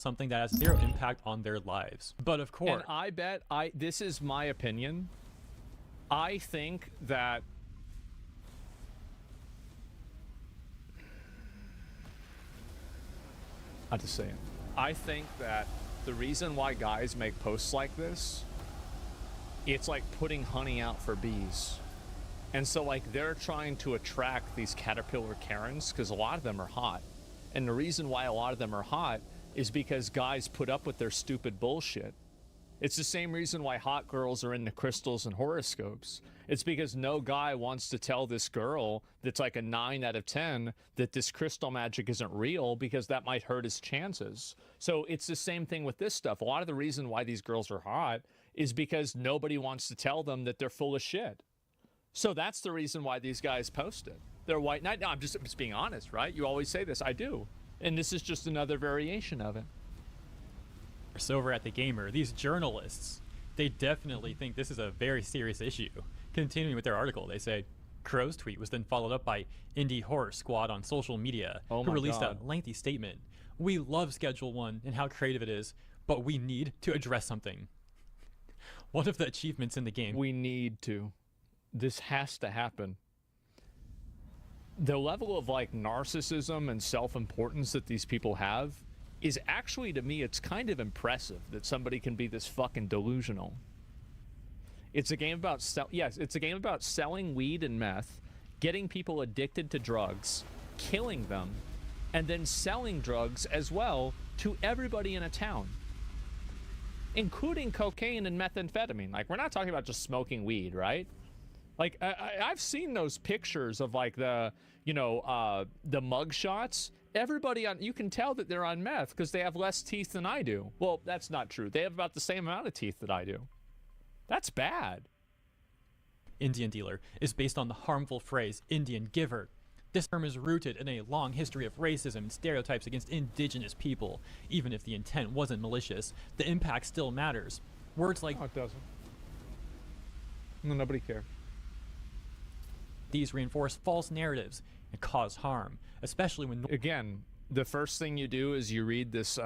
something that has zero impact on their lives. But of course, and I bet this is my opinion. I think that how to say it. I think that the reason why guys make posts like this, it's like putting honey out for bees. And so like they're trying to attract these caterpillar Karens because a lot of them are hot. And the reason why a lot of them are hot is because guys put up with their stupid bullshit. It's the same reason why hot girls are into crystals and horoscopes. It's because no guy wants to tell this girl that's like a 9 out of 10 that this crystal magic isn't real because that might hurt his chances. So it's the same thing with this stuff. A lot of the reason why these girls are hot is because nobody wants to tell them that they're full of shit. So that's the reason why these guys post it. They're white knight. No, I'm just being honest, right? You always say this. I do. And this is just another variation of it. Over at The Gamer, these journalists, they definitely think this is a very serious issue. Continuing with their article, they say, Crow's tweet was then followed up by Indie Horror Squad on social media, who released a lengthy statement. We love Schedule 1 and how creative it is, but we need to address something. One of the achievements in the game... We need to. This has to happen. The level of, like, narcissism and self-importance that these people have is actually, to me, it's kind of impressive that somebody can be this fucking delusional. It's a game about it's a game about selling weed and meth, getting people addicted to drugs, killing them, and then selling drugs as well to everybody in a town, including cocaine and methamphetamine. Like, we're not talking about just smoking weed, right? Like, I've seen those pictures of, like, the mug shots. Everybody you can tell that they're on meth because they have less teeth than I do. Well, that's not true. They have about the same amount of teeth that I do. That's bad. Indian dealer is based on the harmful phrase Indian giver. This term is rooted in a long history of racism and stereotypes against indigenous people. Even if the intent wasn't malicious, the impact still matters. Words like... No, it doesn't. No, nobody cares. These reinforce false narratives and cause harm, especially when... Again, the first thing you do is you read this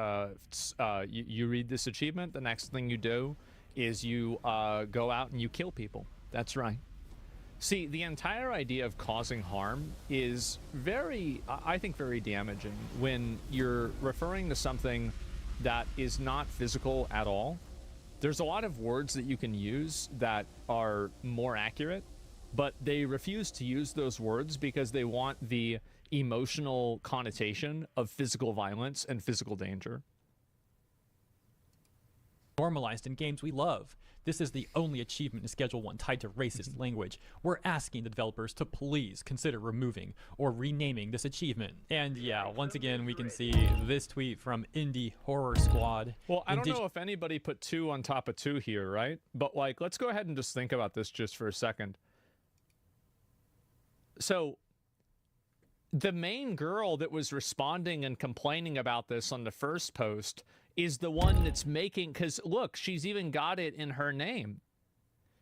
you read this achievement. The next thing you do is you go out and you kill people. That's right. See, the entire idea of causing harm is very, I think, very damaging when you're referring to something that is not physical at all. There's a lot of words that you can use that are more accurate, but they refuse to use those words because they want the emotional connotation of physical violence and physical danger. Normalized in games we love. This is the only achievement in Schedule 1 tied to racist language. We're asking the developers to please consider removing or renaming this achievement. And yeah, once again, we can see this tweet from Indie Horror Squad. Well, I don't know if anybody put 2 on top of 2 here, right? But, like, let's go ahead and just think about this just for a second. So, the main girl that was responding and complaining about this on the first post is the one that's making, because look, she's even got it in her name.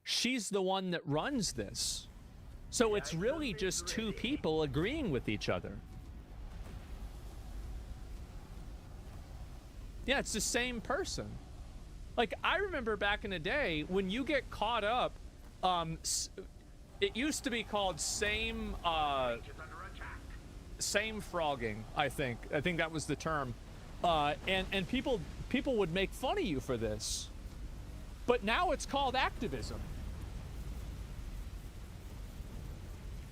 She's the one that runs this. So it's really just 2 people agreeing with each other. Yeah, it's the same person. Like, I remember back in the day when you get caught up, it used to be called same frogging, I think. I think that was the term. And people would make fun of you for this. But now it's called activism.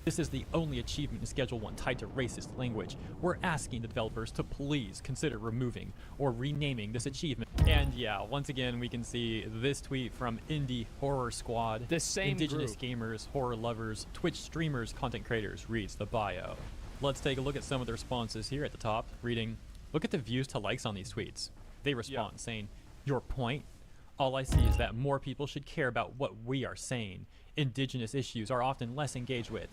This is the only achievement in Schedule 1 tied to racist language. We're asking the developers to please consider removing or renaming this achievement. And yeah, once again, we can see this tweet from Indie Horror Squad. The same Indigenous group. gamers, horror lovers, Twitch streamers, content creators, reads the bio. Let's take a look at some of the responses here at the top, reading, look at the views to likes on these tweets. They respond saying, your point? All I see is that more people should care about what we are saying. Indigenous issues are often less engaged with.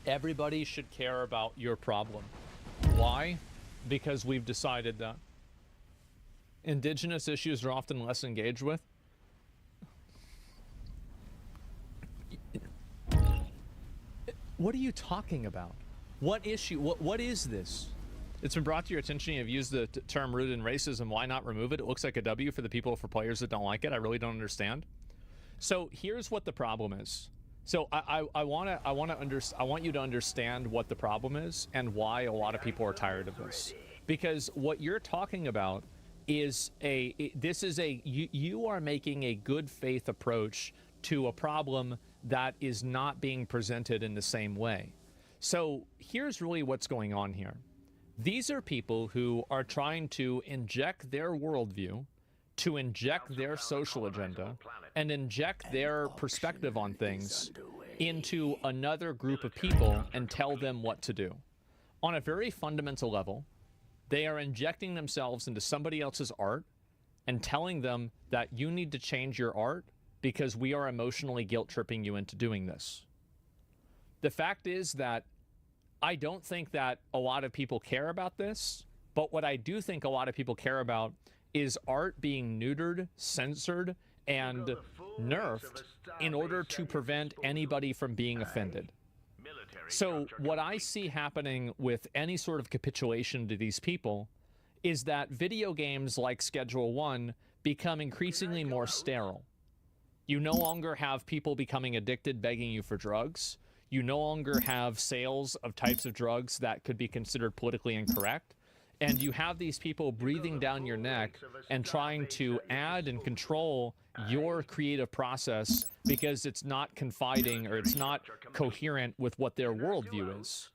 Everybody should care about your problem. Why? Because we've decided that. Indigenous issues are often less engaged with. What are you talking about? What issue? What is this? It's been brought to your attention. You've used the term rooted in racism. Why not remove it? It looks like a W for the people, for players that don't like it. I really don't understand. So here's what the problem is. So I want you to understand what the problem is and why a lot of people are tired of this. Because what you're talking about is you are making a good faith approach to a problem that is not being presented in the same way. So here's really what's going on here. These are people who are trying to inject their worldview, to inject their social agenda, and inject their perspective on things into another group of people and tell them what to do. On a very fundamental level, they are injecting themselves into somebody else's art and telling them that you need to change your art because we are emotionally guilt-tripping you into doing this. The fact is that I don't think that a lot of people care about this, but what I do think a lot of people care about is art being neutered, censored, and nerfed in order to prevent anybody from being offended. So what I see happening with any sort of capitulation to these people is that video games like Schedule 1 become increasingly more sterile. You no longer have people becoming addicted begging you for drugs. You no longer have sales of types of drugs that could be considered politically incorrect. And you have these people breathing down your neck and trying to add and control your creative process because it's not confiding or it's not coherent with what their worldview is.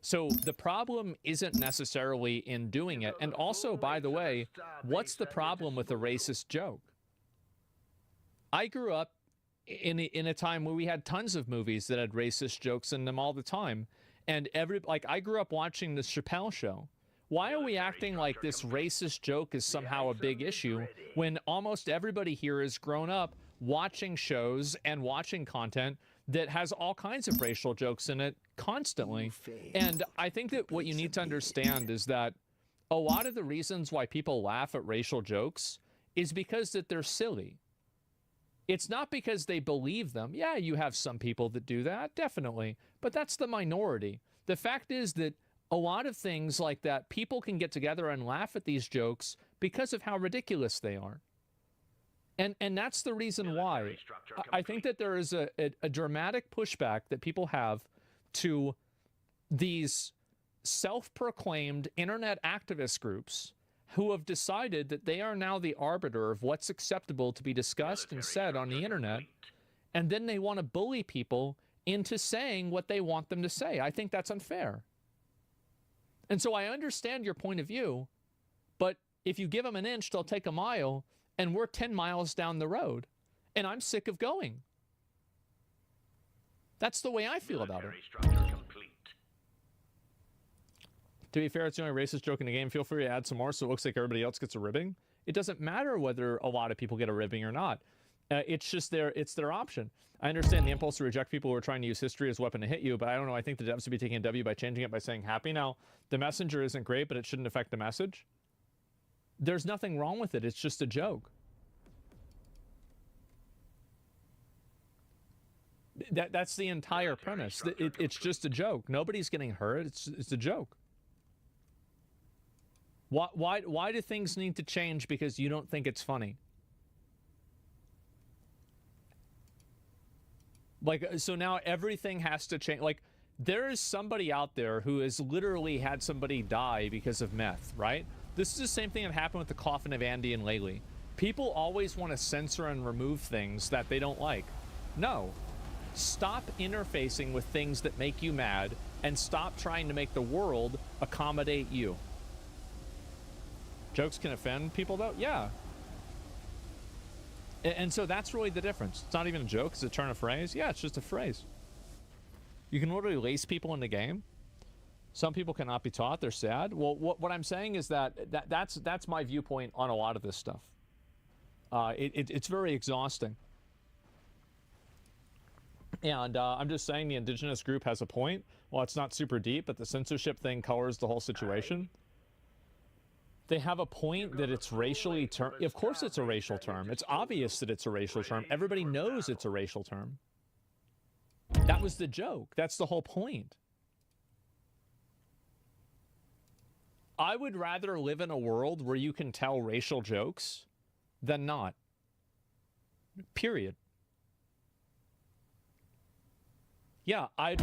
So the problem isn't necessarily in doing it. And also, by the way, what's the problem with a racist joke? I grew up in a time where we had tons of movies that had racist jokes in them all the time. And I grew up watching the Chappelle Show. Why are we acting like this racist joke is somehow a big issue when almost everybody here has grown up watching shows and watching content that has all kinds of racial jokes in it constantly? And I think that what you need to understand is that a lot of the reasons why people laugh at racial jokes is because that they're silly. It's not because they believe them. Yeah, you have some people that do that, definitely, but that's the minority. The fact is that a lot of things like that, people can get together and laugh at these jokes because of how ridiculous they are. And that's the reason why. I think that there is a dramatic pushback that people have to these self-proclaimed internet activist groups who have decided that they are now the arbiter of what's acceptable to be discussed and said on the internet, and then they want to bully people into saying what they want them to say. I think that's unfair. And so I understand your point of view, but if you give them an inch, they'll take a mile, and we're 10 miles down the road, and I'm sick of going. That's the way I feel about it. To be fair, it's the only racist joke in the game. Feel free to add some more so it looks like everybody else gets a ribbing. It doesn't matter whether a lot of people get a ribbing or not. It's just it's their option. I understand the impulse to reject people who are trying to use history as a weapon to hit you, but I don't know. I think the devs would be taking a W by changing it by saying happy. Now, the messenger isn't great, but it shouldn't affect the message. There's nothing wrong with it. It's just a joke. That's the entire premise. It's just a joke. Nobody's getting hurt. It's a joke. Why do things need to change because you don't think it's funny? Like, so now everything has to change. Like, there is somebody out there who has literally had somebody die because of meth, right? This is the same thing that happened with the coffin of Andy and Laylee. People always want to censor and remove things that they don't like. No. Stop interfacing with things that make you mad and stop trying to make the world accommodate you. Jokes can offend people, though? Yeah. And so that's really the difference. It's not even a joke. It's a turn of phrase. Yeah, it's just a phrase. You can literally lace people in the game. Some people cannot be taught. They're sad. Well, what I'm saying is that's my viewpoint on a lot of this stuff. It's very exhausting. And I'm just saying the indigenous group has a point. Well, it's not super deep, but the censorship thing colors the whole situation. They have a point that it's racially of course it's a racial term. It's obvious that it's a racial term. Everybody knows it's a racial term. That was the joke. That's the whole point. I would rather live in a world where you can tell racial jokes than not. Period. Yeah, I'd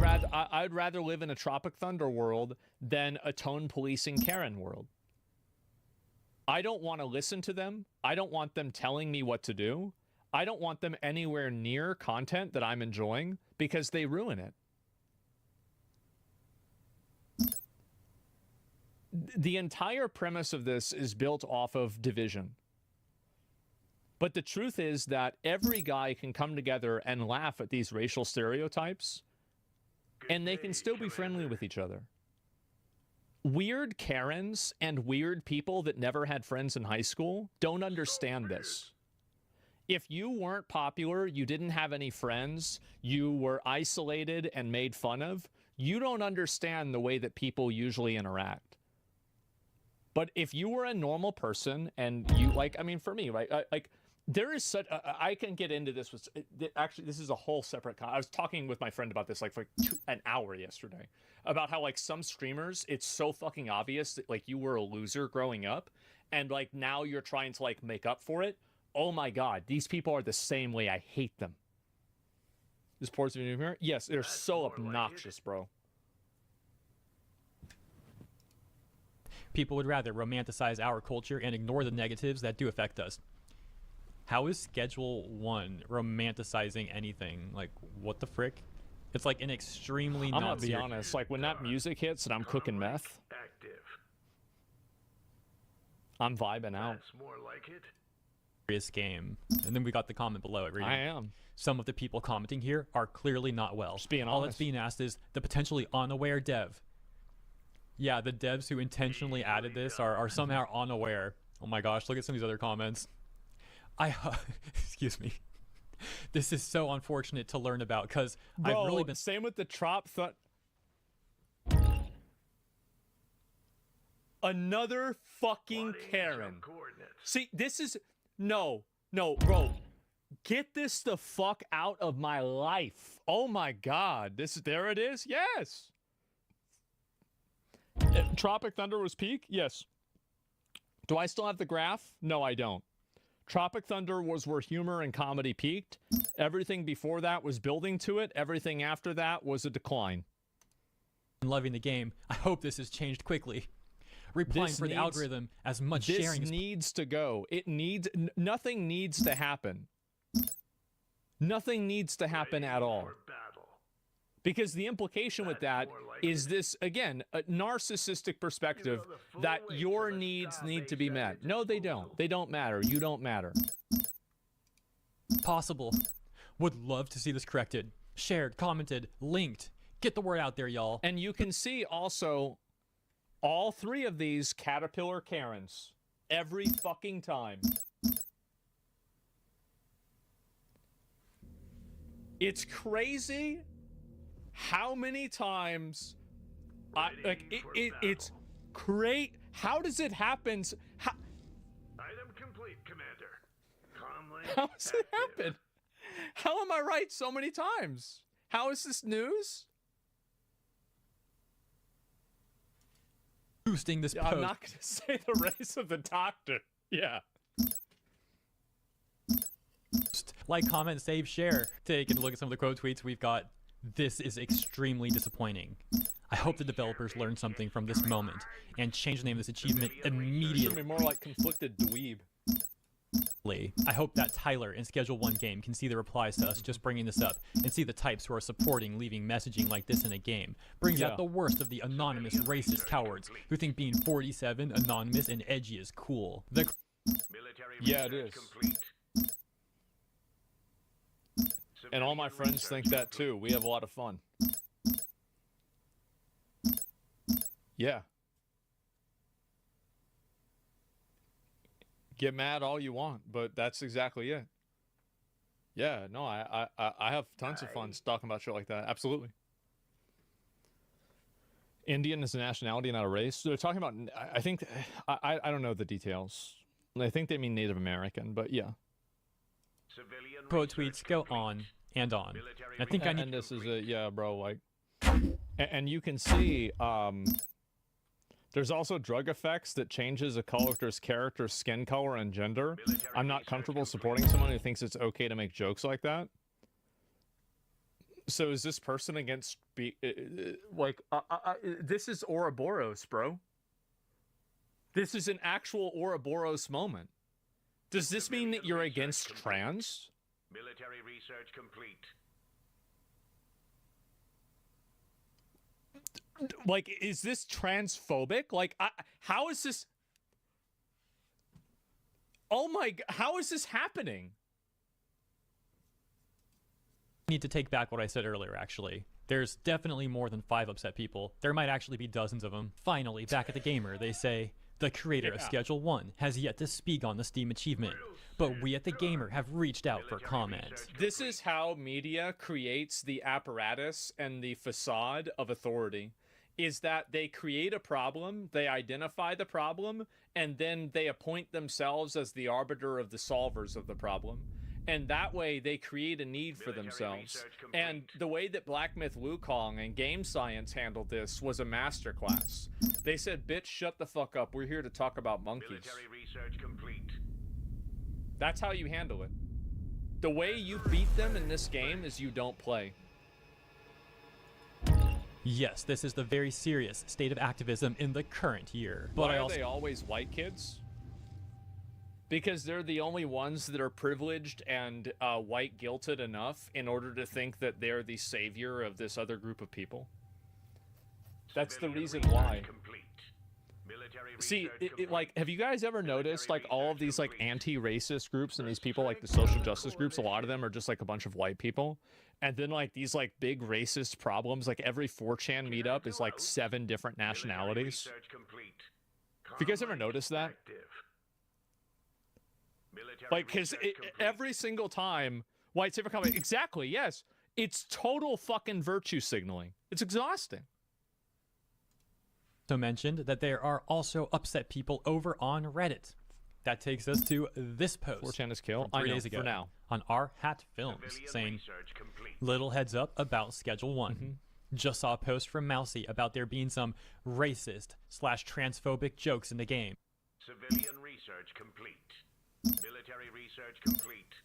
rather live in a Tropic Thunder world than a tone policing Karen world. I don't want to listen to them. I don't want them telling me what to do. I don't want them anywhere near content that I'm enjoying because they ruin it. The entire premise of this is built off of division. But the truth is that every guy can come together and laugh at these racial stereotypes, and they can still be friendly with each other. Weird Karens and weird people that never had friends in high school don't understand this. If you weren't popular, you didn't have any friends, you were isolated and made fun of, you don't understand the way that people usually interact. But if you were a normal person and you, like, I mean, for me, right, like, there is such, I can get into this with, actually, this is a whole separate, I was talking with my friend about this, like, for an hour yesterday, about how, like, some streamers, it's so fucking obvious that, like, you were a loser growing up, and, like, now you're trying to, like, make up for it. Oh my God, these people are the same way. I hate them. This ports of here? Yes, they're so obnoxious, bro. People would rather romanticize our culture and ignore the negatives that do affect us. How is Schedule 1 romanticizing anything? Like, what the frick? It's like an extremely I'm gonna be honest, like when that music hits and I'm cooking meth, I'm vibing out. More like it. Serious game. And then we got the comment below it reading, I am. some of the people commenting here are clearly not well. Just being All that's honest. being asked is the potentially unaware dev. Yeah, the devs who intentionally added this are somehow unaware. Oh my gosh, look at some of these other comments. Excuse me. This is so unfortunate to learn about because I've really been. Same with the Trop. Another fucking Karen. See, this is no, bro. Get this the fuck out of my life. Oh my God, there it is. Yes. Tropic Thunder was peak. Yes. Do I still have the graph? No, I don't. Tropic Thunder was where humor and comedy peaked. Everything before that was building to it. Everything after that was a decline. Loving the game. I hope this has changed quickly. Replying for the algorithm as much sharing as this needs to go. It needs nothing needs to happen. Nothing needs to happen at all. Because the implication with that is this, again, a narcissistic perspective that your needs need to be met. No, they don't. They don't matter. You don't matter. possible. Would love to see this corrected, shared, commented, linked. Get the word out there, y'all. And you can see also all three of these Caterpillar Karens every fucking time. It's crazy how many times it's great. How does it happen? Item complete, Commander. Calmly. How does it happen? How am I right so many times? How is this news? Boosting this post. I'm not going to say the race of the doctor. Yeah. Like, comment, save, share. Take a look at some of the quote tweets we've got. This is extremely disappointing. I hope the developers learn something from this moment and change the name of this achievement It's immediately. going to be more like conflicted dweeb. I hope that Tyler in Schedule 1 game can see the replies to us just bringing this up and see the types who are supporting leaving messaging like this in a game. Brings out the worst of the anonymous racist cowards who think being 47, anonymous, and edgy is cool. Yeah, it is. And all my friends think that too. We have a lot of fun. Yeah. Get mad all you want, but that's exactly it. Yeah, no, I have tons of fun talking about shit like that. Absolutely. Indian is a nationality, not a race. They're talking about, I think, I don't know the details. I think they mean Native American, but yeah. Quote tweets go on and on. I think I need. And this is a, yeah, bro, like, and you can see, There's also drug effects that changes a character's skin color and gender. I'm not comfortable supporting someone who thinks it's okay to make jokes like that. So is this person against this is Ouroboros, bro. This is an actual Ouroboros moment. Does this mean that you're against trans? Military research complete. Like, is this transphobic? Like, how is this? Oh my God, how is this happening? I need to take back what I said earlier, actually. There's definitely more than 5 upset people. There might actually be dozens of them. Finally, back at the Gamer, they say, the creator of Schedule 1 has yet to speak on the Steam achievement, but we at the Gamer have reached out for comment. This is how media creates the apparatus and the facade of authority. Is that they create a problem, they identify the problem, and then they appoint themselves as the arbiter of the solvers of the problem. And that way they create a need for themselves. And the way that Black Myth Wukong and Game Science handled this was a masterclass. They said, bitch, shut the fuck up. We're here to talk about monkeys. Military research complete. That's how you handle it. The way you beat them in this game is you don't play. Yes, this is the very serious state of activism in the current year. But Why are they always white kids? Because they're the only ones that are privileged and white guilted enough in order to think that they're the savior of this other group of people. That's the reason why. See, like, have you guys ever noticed, like, all of these, like, anti-racist groups and these people, like, the social justice groups, a lot of them are just, like, a bunch of white people. And then, like, these, like, big racist problems, like, every 4chan meetup is, like, 7 different nationalities. Have you guys ever noticed that? Like, because every single time white savior comment, exactly, yes, it's total fucking virtue signaling. It's exhausting. So mentioned that there are also upset people over on Reddit. That takes us to this post 4chan is kill. from 3 days ago for now. on R Hat Films saying, little heads up about Schedule 1. Just saw a post from Mousy about there being some racist / transphobic jokes in the game. Civilian research complete. Military research complete.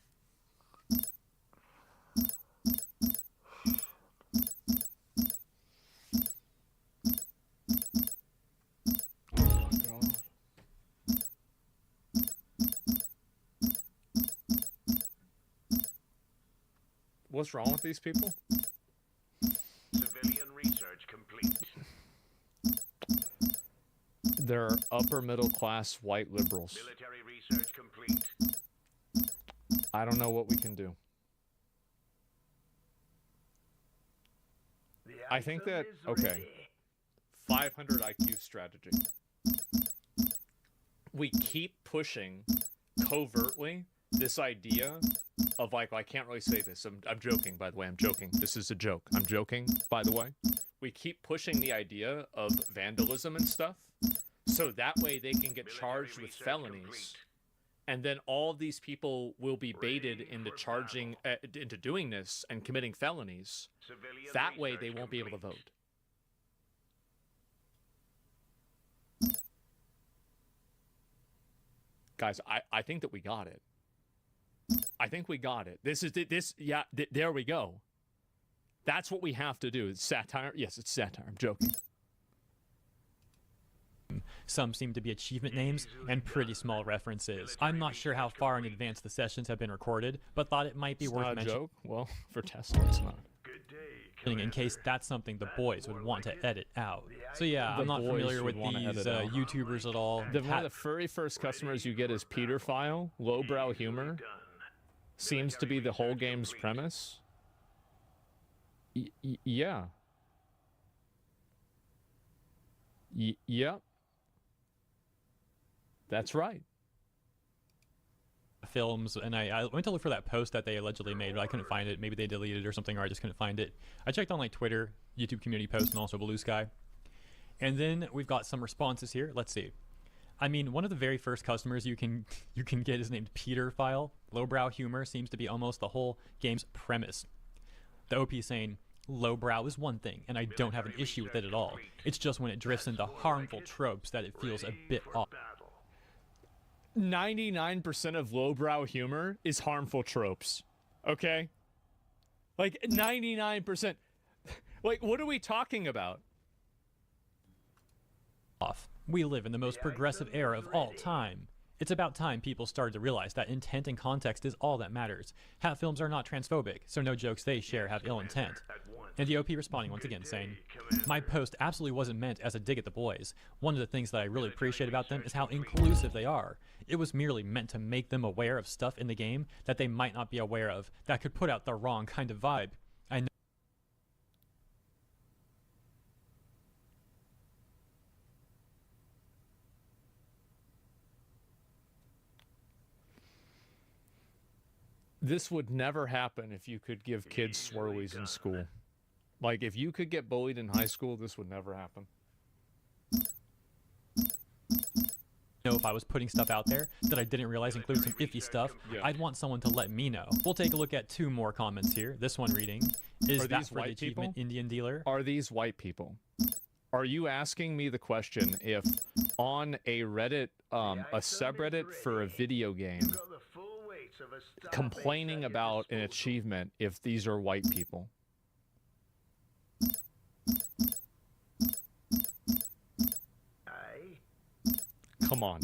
What's wrong with these people? Civilian research complete. They're upper middle class white liberals. Military research complete. I don't know what we can do. I think that, okay, 500 IQ strategy. We keep pushing covertly this idea of, like, I can't really say this. I'm joking, by the way. I'm joking. This is a joke. I'm joking, by the way. We keep pushing the idea of vandalism and stuff, so that way they can get charged with felonies. And then all of these people will be baited into charging, into doing this and committing felonies. That way they won't be able to vote. Guys, I think that we got it. I think we got it. There we go. That's what we have to do. It's satire. Yes, it's satire. I'm joking. Some seem to be achievement names and pretty small references. I'm not sure how far in advance the sessions have been recorded, but thought it might be worth mentioning. Joke? Well, for Tesla, it's not. In case that's something the boys would want to edit out. So yeah, I'm not familiar with these YouTubers at all. One of the very first customers you get is Peter File, lowbrow humor. Seems to be the whole game's premise. Yeah. Yep. That's right. Films, and I went to look for that post that they allegedly made, but I couldn't find it. Maybe they deleted it or something, or I just couldn't find it. I checked on like Twitter, YouTube community posts, and also Blue Sky. And then we've got some responses here. Let's see. I mean, one of the very first customers you can get is named Peter File. Lowbrow humor seems to be almost the whole game's premise. The OP saying, Lowbrow is one thing, and I don't have an issue with it at all. It's just when it drifts into harmful tropes that it feels a bit off. 99% of lowbrow humor is harmful tropes. Okay? Like 99%. Like, what are we talking about? We live in the most progressive era of all time. It's about time people started to realize that intent and context is all that matters. Hat films are not transphobic, so no jokes they share have ill intent. And the OP responding once again saying, my post absolutely wasn't meant as a dig at the boys. One of the things that I really appreciate about them is how inclusive they are. It was merely meant to make them aware of stuff in the game that they might not be aware of that could put out the wrong kind of vibe. I know this would never happen if you could give kids swirlies in school. Like, if you could get bullied in high school, this would never happen. if I was putting stuff out there that I didn't realize included some iffy stuff, I'd want someone to let me know. We'll take a look at 2 more comments here. This one reading, is that for the achievement Indian dealer? Are these white people? Are you asking me the question if on a Reddit, a subreddit for a video game, complaining about an achievement if these are white people? Come on.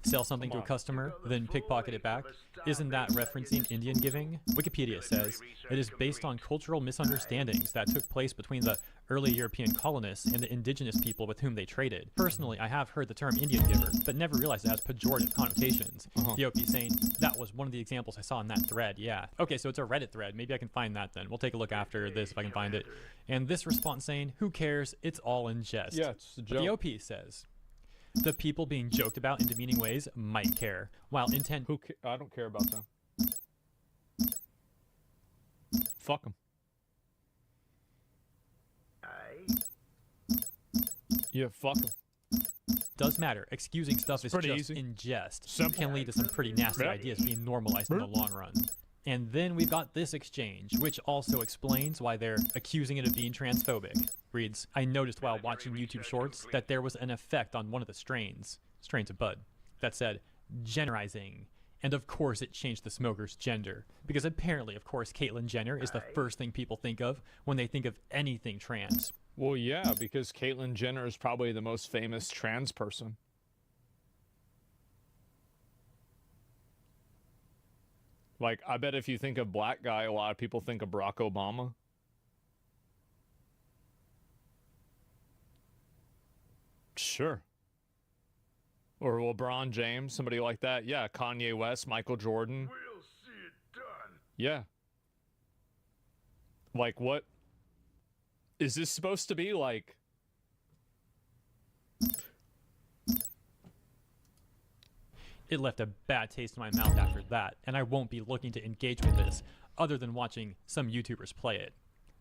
Sell something to a customer, then pickpocket it back? Isn't that referencing Indian giving? Wikipedia says, it is based on cultural misunderstandings that took place between the early European colonists and the indigenous people with whom they traded. Personally, I have heard the term Indian giver, but never realized it has pejorative connotations. The OP saying, that was one of the examples I saw in that thread, yeah. Okay, so it's a Reddit thread. Maybe I can find that then. We'll take a look after this if I can find it. And this response saying, who cares? It's all in jest. Yeah, it's a joke. The OP says, the people being joked about in demeaning ways might care, while intent... I don't care about them. Fuck them. Yeah, fuck them. Does matter. Excusing stuff is just easy. in jest. Simple. Can lead to some pretty nasty ideas being normalized in the long run. And then we've got this exchange, which also explains why they're accusing it of being transphobic. Reads, I noticed while watching YouTube shorts that there was an effect on one of the strains of bud, that said, generizing. And of course it changed the smoker's gender. Because apparently, of course, Caitlyn Jenner is the first thing people think of when they think of anything trans. Well, yeah, because Caitlyn Jenner is probably the most famous trans person. Like, I bet if you think of black guy, a lot of people think of Barack Obama. Sure. Or LeBron James, somebody like that. Yeah, Kanye West, Michael Jordan. We'll see it done. Yeah. Like, what? Is this supposed to be like... It left a bad taste in my mouth after that, and I won't be looking to engage with this, other than watching some YouTubers play it.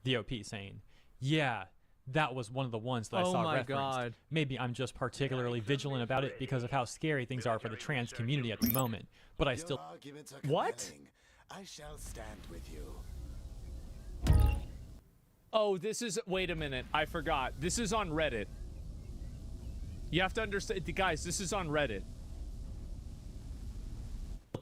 The OP saying, yeah, that was one of the ones that I saw referenced. God. Maybe I'm just particularly vigilant about it because of how scary things are for the trans community at the moment, but I still... What? I shall stand with you. Oh, this is... Wait a minute. I forgot. This is on Reddit. You have to understand... Guys, this is on Reddit.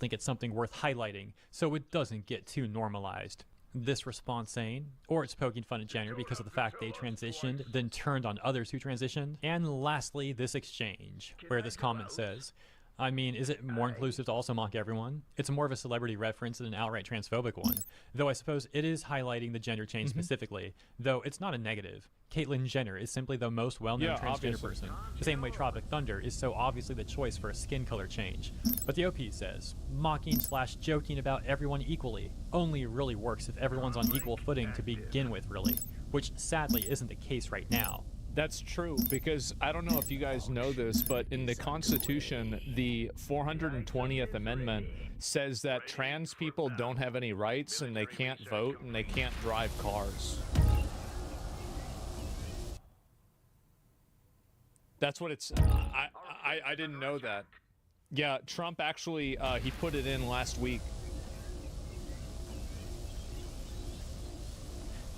think it's something worth highlighting so it doesn't get too normalized. This response saying, or it's poking fun at Jenner because of the fact they transitioned, then turned on others who transitioned. And lastly, this exchange, where this comment says, I mean, is it more inclusive to also mock everyone? It's more of a celebrity reference than an outright transphobic one, though I suppose it is highlighting the gender change specifically, though it's not a negative. Caitlyn Jenner is simply the most well-known transgender person, the same way Tropic Thunder is so obviously the choice for a skin color change. But the OP says, mocking/joking about everyone equally only really works if everyone's on equal footing to begin with, really, which sadly isn't the case right now. That's true, because I don't know if you guys know this, but in the Constitution, the 420th Amendment says that trans people don't have any rights and they can't vote and they can't drive cars. That's what it's... I didn't know that. Yeah, Trump actually, he put it in last week.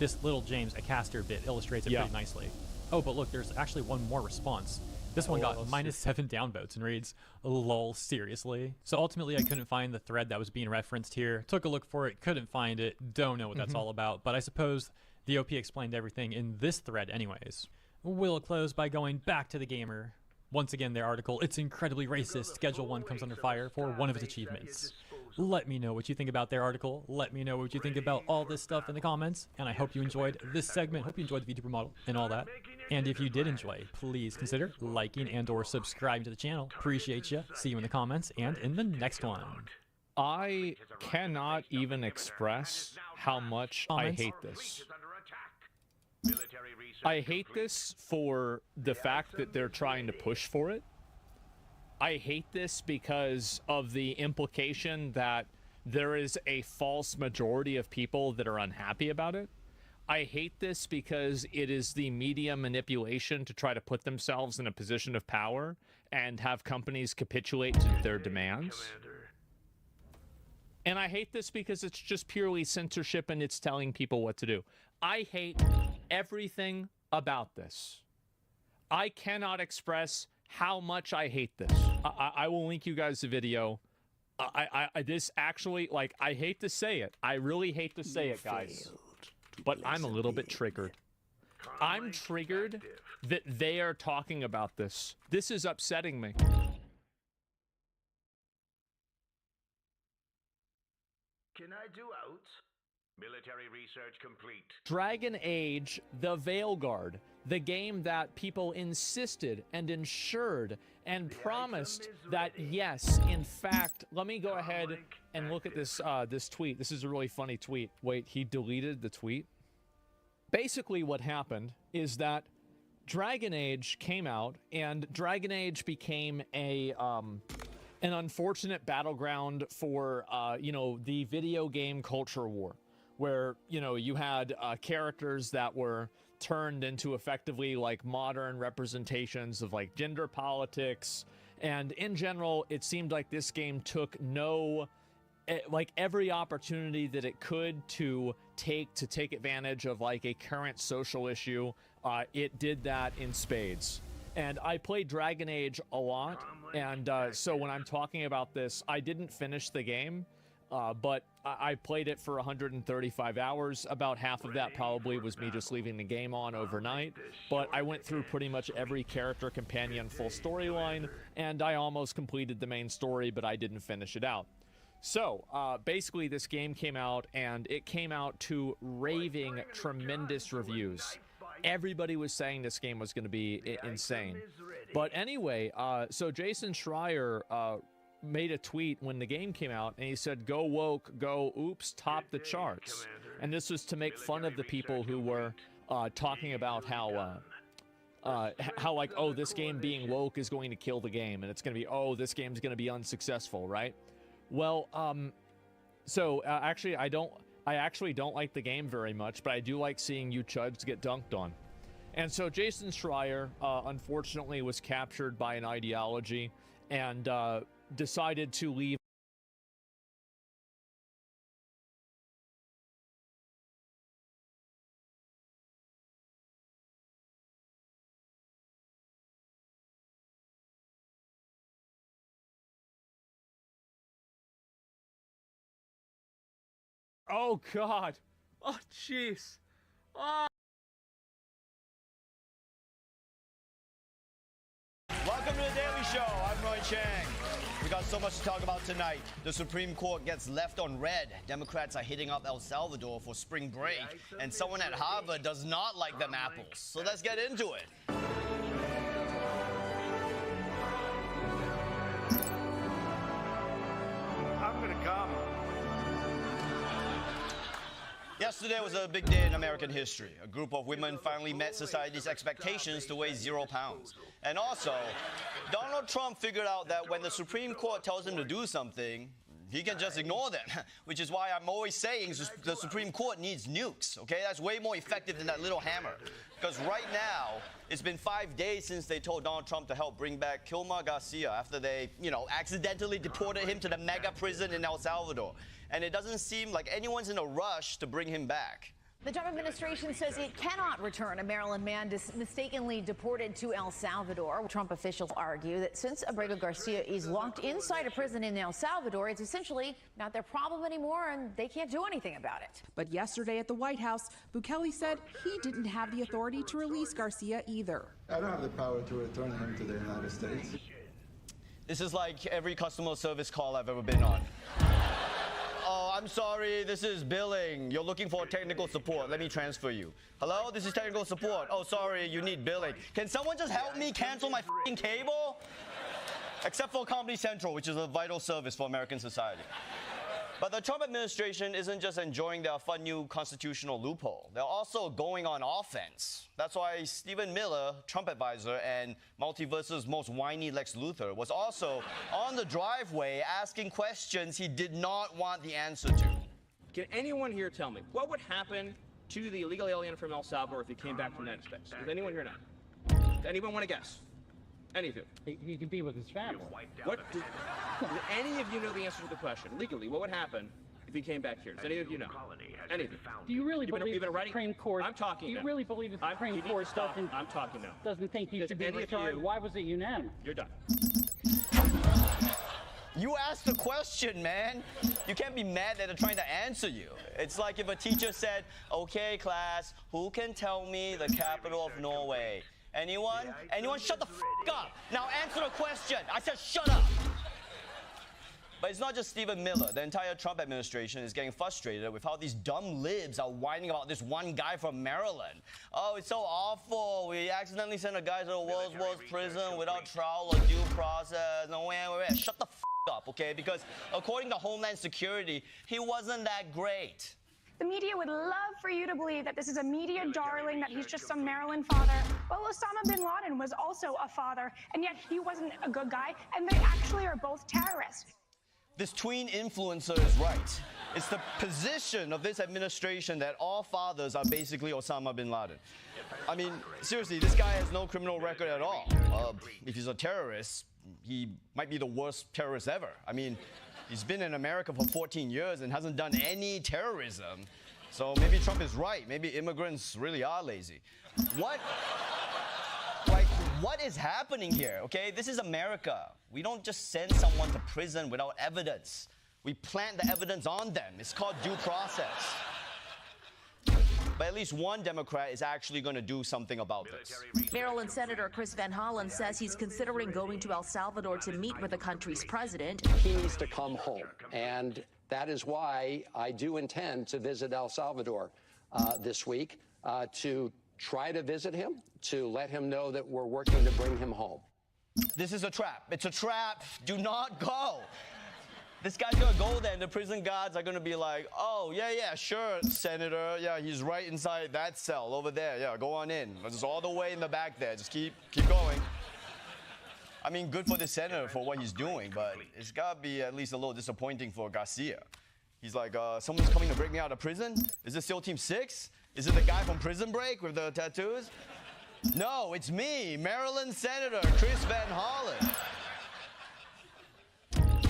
This little James a caster bit illustrates it Yeah. pretty nicely. Oh, but look, there's actually one more response. This one got -7 downvotes and reads, lol, seriously? So ultimately I couldn't find the thread that was being referenced here. Took a look for it, couldn't find it, don't know what that's all about, but I suppose the OP explained everything in this thread anyways. We'll close by going back to the gamer. Once again, their article, it's incredibly racist, Schedule 1 comes under fire for one of its achievements. Let me know what you think about their article. Let me know what you think about all this stuff in the comments. And I hope you enjoyed this segment. Hope you enjoyed the VTuber model and all that. And if you did enjoy, please consider liking and or subscribing to the channel. Appreciate you. See you in the comments and in the next one. I cannot even express how much I Comments? hate this. I hate this for the fact that they're trying to push for it. I hate this because of the implication that there is a false majority of people that are unhappy about it. I hate this because it is the media manipulation to try to put themselves in a position of power and have companies capitulate to their demands. And I hate this because it's just purely censorship and it's telling people what to do. I hate everything about this. I cannot express how much I hate this. I will link you guys the video. This actually, like, I hate to say it. I really hate to say it, guys. But I'm a little bit triggered. I'm triggered that they are talking about this. This is upsetting me. Can I do out? Military research complete. Dragon Age: The Veilguard, the game that people insisted and ensured and promised that, yes, in fact, let me go ahead and look at this this tweet. This is a really funny tweet. Wait, he deleted the tweet? Basically what happened is that Dragon Age came out, and Dragon Age became a an unfortunate battleground for you know, the video game culture war, where, you know, you had characters that were turned into effectively like modern representations of like gender politics, and in general it seemed like this game took like every opportunity that it could to take advantage of like a current social issue. It did that in spades. And I played Dragon Age a lot, and so when I'm talking about this, I didn't finish the game, but I played it for 135 hours. About half of that probably was me just leaving the game on overnight, but I went through pretty much every character, companion, full storyline, and I almost completed the main story, but I didn't finish it out. So, basically this game came out, and it came out to raving tremendous reviews. Everybody was saying this game was going to be insane. But anyway, so Jason Schreier made a tweet when the game came out, and he said, "Go woke, go oops, top the charts." And this was to make fun of the people who were talking about how like, oh, this game being woke is going to kill the game, and it's going to be, oh, this game's going to be unsuccessful, right? Well, actually, I actually don't like the game very much, but I do like seeing you chuds get dunked on. And so Jason Schreier, unfortunately, was captured by an ideology and decided to leave. Oh, God. Oh, jeez. Oh. Welcome to the Daily Show. I'm Roy Chang. We got so much to talk about tonight. The Supreme Court gets left on red. Democrats are hitting up El Salvador for spring break, and someone at Harvard does not like them apples. So let's get into it. I'm gonna come. Yesterday was a big day in American history. A group of women finally met society's expectations to weigh 0 pounds. And also, Donald Trump figured out that when the Supreme Court tells him to do something, he can just ignore them, which is why I'm always saying the Supreme Court needs nukes, okay? That's way more effective than that little hammer. Because right now, it's been 5 days since they told Donald Trump to help bring back Kilmer Garcia after they, accidentally deported him to the mega prison in El Salvador. And it doesn't seem like anyone's in a rush to bring him back. The Trump administration says it cannot return a Maryland man mistakenly deported to El Salvador. Trump officials argue that since Abrego Garcia is locked inside a prison in El Salvador, it's essentially not their problem anymore and they can't do anything about it. But yesterday at the White House, Bukele said he didn't have the authority to release Garcia either. I don't have the power to return him to the United States. This is like every customer service call I've ever been on. Oh, I'm sorry, this is billing. You're looking for technical support. Let me transfer you. Hello, this is technical support. Oh, sorry, you need billing. Can someone just help me cancel my f***ing cable? Except for Comedy Central, which is a vital service for American society. But the Trump administration isn't just enjoying their fun new constitutional loophole. They're also going on offense. That's why Stephen Miller, Trump advisor and Multiverse's most whiny Lex Luthor, was also on the driveway asking questions he did not want the answer to. Can anyone here tell me what would happen to the illegal alien from El Salvador if he came back from the United States? Does anyone here know? Does anyone want to guess? Any of you? He can be with his family. Does any of you know the answer to the question? Legally, what would happen if he came back here? Does any of you know? Any of you? Do you really believe the Supreme Court? I'm talking Do you now. really believe the Supreme Court I'm talking now. doesn't think he should be returned? Why was it unanimous? You're done. You asked the question, man. You can't be mad that they're trying to answer you. It's like if a teacher said, okay, class, who can tell me the capital of Norway? Anyone? Anyone? Shut the f*** up. Now answer the question. I said shut up. But it's not just Stephen Miller. The entire Trump administration is getting frustrated with how these dumb libs are whining about this one guy from Maryland. Oh, it's so awful. We accidentally sent a guy to the world's worst prison without trial or due process. No way. Shut the f*** up, okay? Because according to Homeland Security, he wasn't that great. The media would love for you to believe that this is a media darling, that he's just some Maryland father. Well, Osama bin Laden was also a father, and yet he wasn't a good guy, and they actually are both terrorists. This tween influencer is right. It's the position of this administration that all fathers are basically Osama bin Laden. I mean, seriously, this guy has no criminal record at all. If he's a terrorist, he might be the worst terrorist ever. I mean, he's been in America for 14 years and hasn't done any terrorism. So maybe Trump is right. Maybe immigrants really are lazy. What is happening here, okay? This is America. We don't just send someone to prison without evidence. We plant the evidence on them. It's called due process. But at least one Democrat is actually going to do something about this. Maryland Senator Chris Van Hollen says he's considering going to El Salvador to meet with the country's president. He needs to come home, and that is why I do intend to visit El Salvador this week to try to visit him, to let him know that we're working to bring him home. This is a trap. It's a trap. Do not go. This guy's gonna go there, and the prison guards are gonna be like, oh, yeah, sure, Senator. Yeah, he's right inside that cell over there. Yeah, go on in. It's all the way in the back there. Just keep going. I mean, good for the senator for what he's doing, but it's gotta be at least a little disappointing for Garcia. He's like, someone's coming to break me out of prison? Is this SEAL Team 6? Is it the guy from Prison Break with the tattoos? No, it's me, Maryland Senator Chris Van Hollen.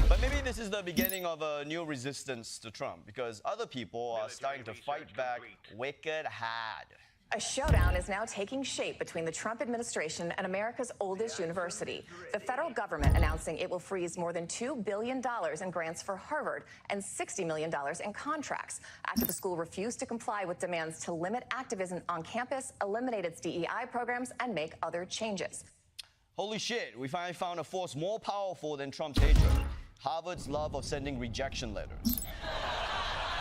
But maybe this is the beginning of a new resistance to Trump, because other people are starting to fight back wicked hard. A showdown is now taking shape between the Trump administration and America's oldest university. The federal government announcing it will freeze more than $2 billion in grants for Harvard and $60 million in contracts after the school refused to comply with demands to limit activism on campus, eliminate its DEI programs, and make other changes. Holy shit, we finally found a force more powerful than Trump's hatred. Harvard's love of sending rejection letters.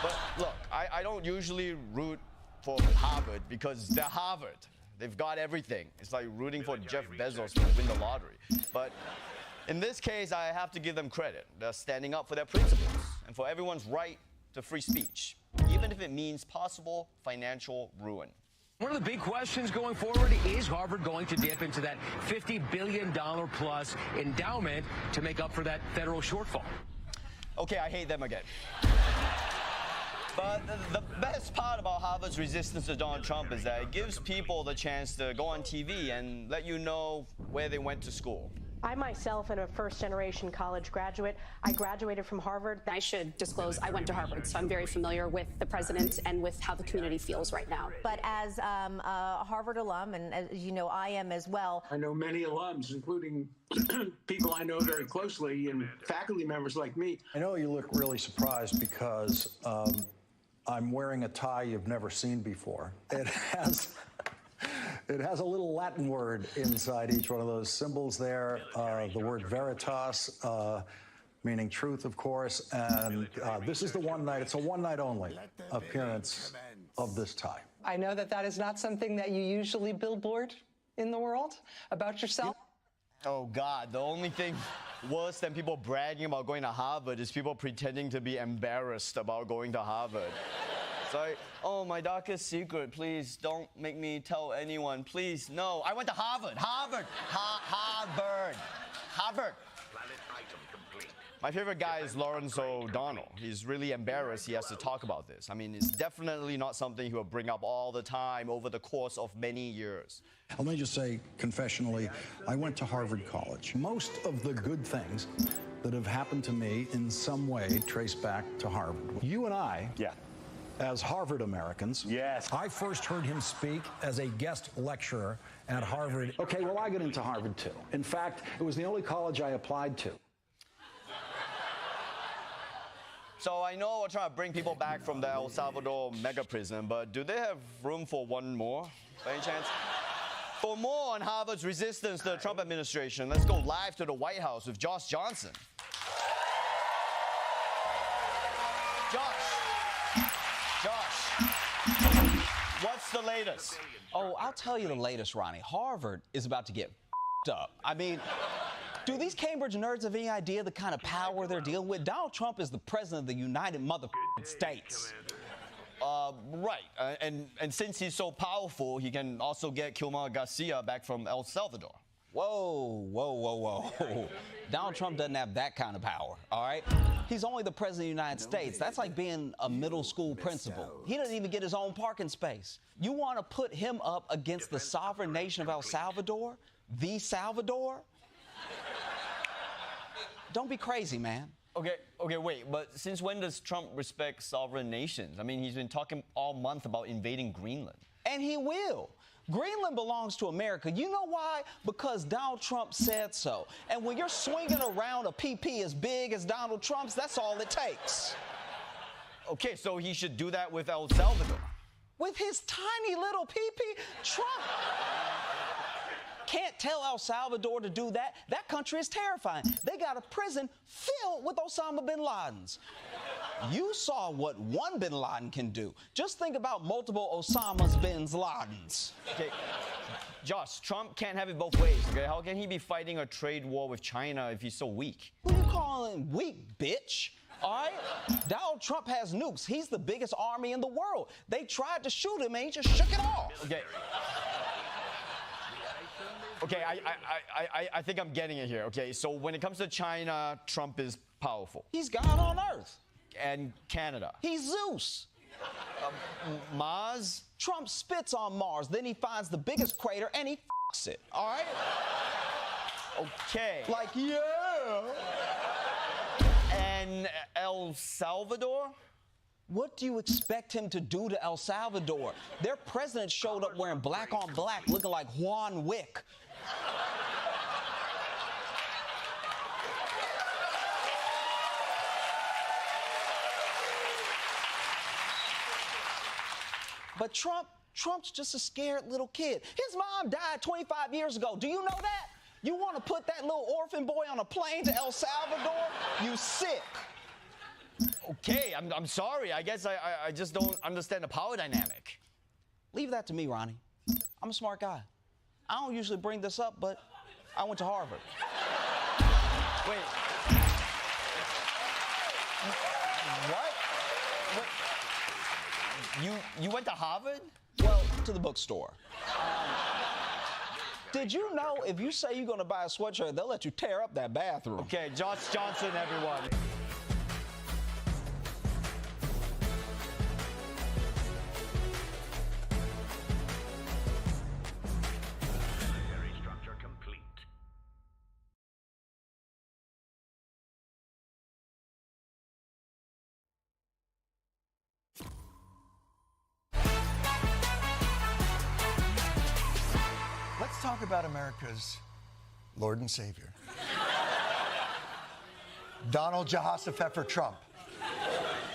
But look, I don't usually root for Harvard because they're Harvard. They've got everything. It's like rooting for Jeff Bezos to win the lottery. But in this case, I have to give them credit. They're standing up for their principles and for everyone's right to free speech, even if it means possible financial ruin. One of the big questions going forward, is Harvard going to dip into that $50 billion plus endowment to make up for that federal shortfall? Okay, I hate them again. But the best part about Harvard's resistance to Donald Trump is that it gives people the chance to go on TV and let you know where they went to school. I myself am a first-generation college graduate. I graduated from Harvard. I should disclose I went to Harvard, so I'm very familiar with the president and with how the community feels right now. But as a Harvard alum, and as you know, I am as well. I know many alums, including people I know very closely and faculty members like me. I know you look really surprised because I'm wearing a tie you've never seen before. It has a little Latin word inside each one of those symbols there, the word veritas, meaning truth, of course, and this is the one night, it's a one night only appearance of this tie. I know that that is not something that you usually billboard in the world about yourself. Oh, God, the only thing worse than people bragging about going to Harvard is people pretending to be embarrassed about going to Harvard. It's like, oh, my darkest secret, please don't make me tell anyone, please, no. I went to Harvard, Harvard. My favorite guy is Lawrence O'Donnell. He's really embarrassed he has to talk about this. I mean, it's definitely not something he will bring up all the time over the course of many years. Let me just say, confessionally, I went to Harvard College. Most of the good things that have happened to me in some way trace back to Harvard. You and I, as Harvard Americans, I first heard him speak as a guest lecturer at Harvard. Okay, well, I got into Harvard, too. In fact, it was the only college I applied to. So I know we're trying to bring people back from the El Salvador mega prison, but do they have room for one more, by any chance? For more on Harvard's resistance to the Trump administration, let's go live to the White House with Josh Johnson. Josh, what's the latest? Oh, I'll tell you the latest, Ronnie. Harvard is about to get up. I mean, do these Cambridge nerds have any idea the kind of power they're dealing with? Donald Trump is the president of the United States. Right. And since he's so powerful, he can also get Kilmar Garcia back from El Salvador. Whoa. Donald Trump doesn't have that kind of power, all right? He's only the president of the United States. That's like being a middle school principal. He doesn't even get his own parking space. You want to put him up against the sovereign nation of El Salvador? The Salvador? Don't be crazy, man. Okay, wait, but since when does Trump respect sovereign nations? I mean, he's been talking all month about invading Greenland. And he will. Greenland belongs to America. You know why? Because Donald Trump said so. And when you're swinging around a PP as big as Donald Trump's, that's all it takes. Okay, so he should do that with El Salvador. With his tiny little PP? Trump can't tell El Salvador to do that. That country is terrifying. They got a prison filled with Osama bin Ladens. You saw what one bin Laden can do. Just think about multiple Osamas bin Ladens. Okay, Josh, Trump can't have it both ways, okay? How can he be fighting a trade war with China if he's so weak? Who you calling weak, bitch? All right? Donald Trump has nukes. He's the biggest army in the world. They tried to shoot him and he just shook it off. Okay, I think I'm getting it here. Okay, so when it comes to China, Trump is powerful. He's God on earth. And Canada. He's Zeus. Mars? Trump spits on Mars, then he finds the biggest crater and he f***s it, all right? Okay. Like, yeah. And El Salvador? What do you expect him to do to El Salvador? Their president showed up wearing black on black, looking like Juan Wick. But Trump's just a scared little kid. His mom died 25 years ago. Do you know that? You want to put that little orphan boy on a plane to El Salvador? You sick. Okay, I'm sorry. I guess I just don't understand the power dynamic. Leave that to me, Ronnie. I'm a smart guy. I don't usually bring this up, but I went to Harvard. Wait. What? You went to Harvard? Well, to the bookstore. Did you know if you say you're going to buy a sweatshirt, they'll let you tear up that bathroom? Okay, Josh Johnson, everyone. talk about America's Lord and Savior, Donald Jehoshaphat Trump.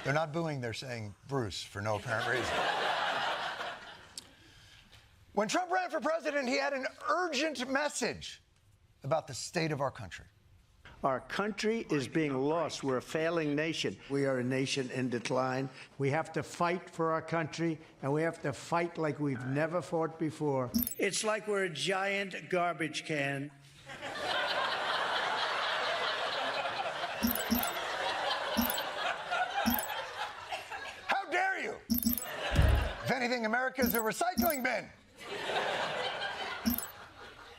They're not booing, they're saying Bruce for no apparent reason. When Trump ran for president, he had an urgent message about the state of our country. Our country is being lost. We're a failing nation. We are a nation in decline. We have to fight for our country, and we have to fight like we've never fought before. It's like we're a giant garbage can. How dare you? If anything, America's a recycling bin.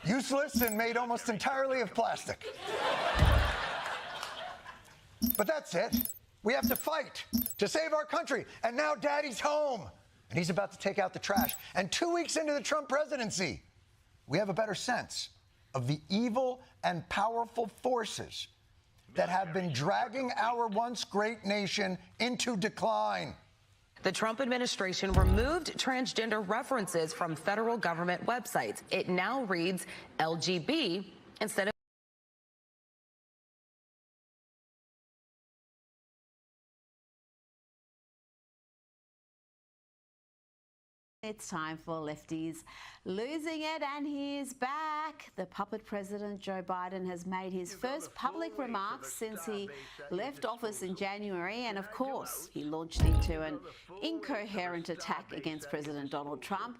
Useless and made almost entirely of plastic. But that's it. We have to fight to save our country. And now Daddy's home. And he's about to take out the trash. And 2 weeks into the Trump presidency, we have a better sense of the evil and powerful forces that have been dragging our once great nation into decline. The Trump administration removed transgender references from federal government websites. It now reads LGB instead of It's time for Lefties Losing It, and he's back. The puppet president, Joe Biden, has made his first public remarks since he left office in January, and of course, he launched into an incoherent attack against President Donald Trump.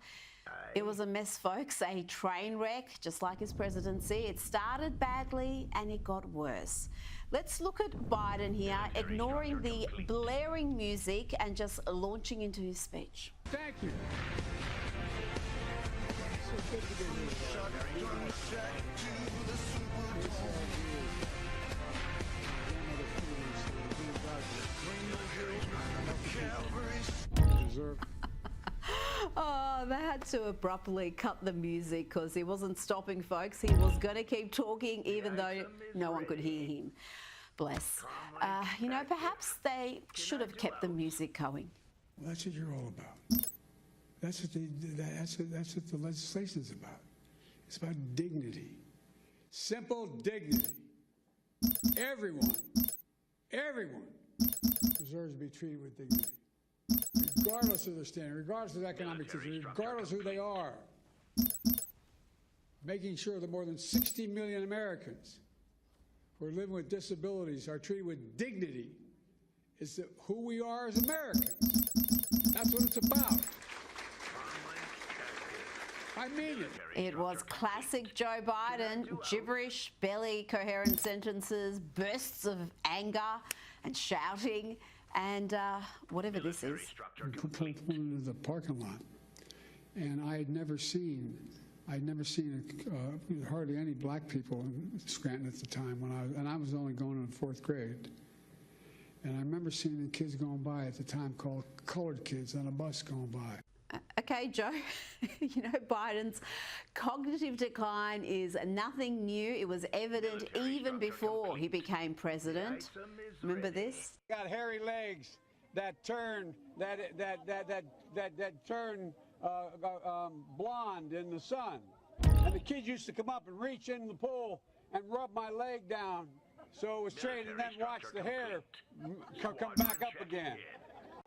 It was a mess, folks, a train wreck, just like his presidency. It started badly and it got worse. Let's look at Biden here, ignoring the blaring music and just launching into his speech. Thank you. Oh, they had to abruptly cut the music because he wasn't stopping, folks. He was going to keep talking even though no one could hear him. Bless. You know, perhaps they should have kept the music going. Well, that's what you're all about. That's what the legislation is about. It's about dignity. Simple dignity. Everyone deserves to be treated with dignity. Regardless of their standing, regardless of economic situation, regardless of who they are. Making sure that more than 60 million Americans who are living with disabilities are treated with dignity is who we are as Americans. That's what it's about. I mean it. It was classic Joe Biden, gibberish, barely coherent sentences, bursts of anger and shouting. And whatever this is. We pulled into the parking lot, and I had never seen hardly any black people in Scranton at the time and I was only going in 4th grade. And I remember seeing the kids going by at the time called colored kids on a bus going by. Okay, Joe, you know, Biden's cognitive decline is nothing new. It was evident even before he became president. Remember this? Got hairy legs that turn blonde in the sun, and the kids used to come up and reach in the pool and rub my leg down, so it was straight, and then watch the hair come back up again.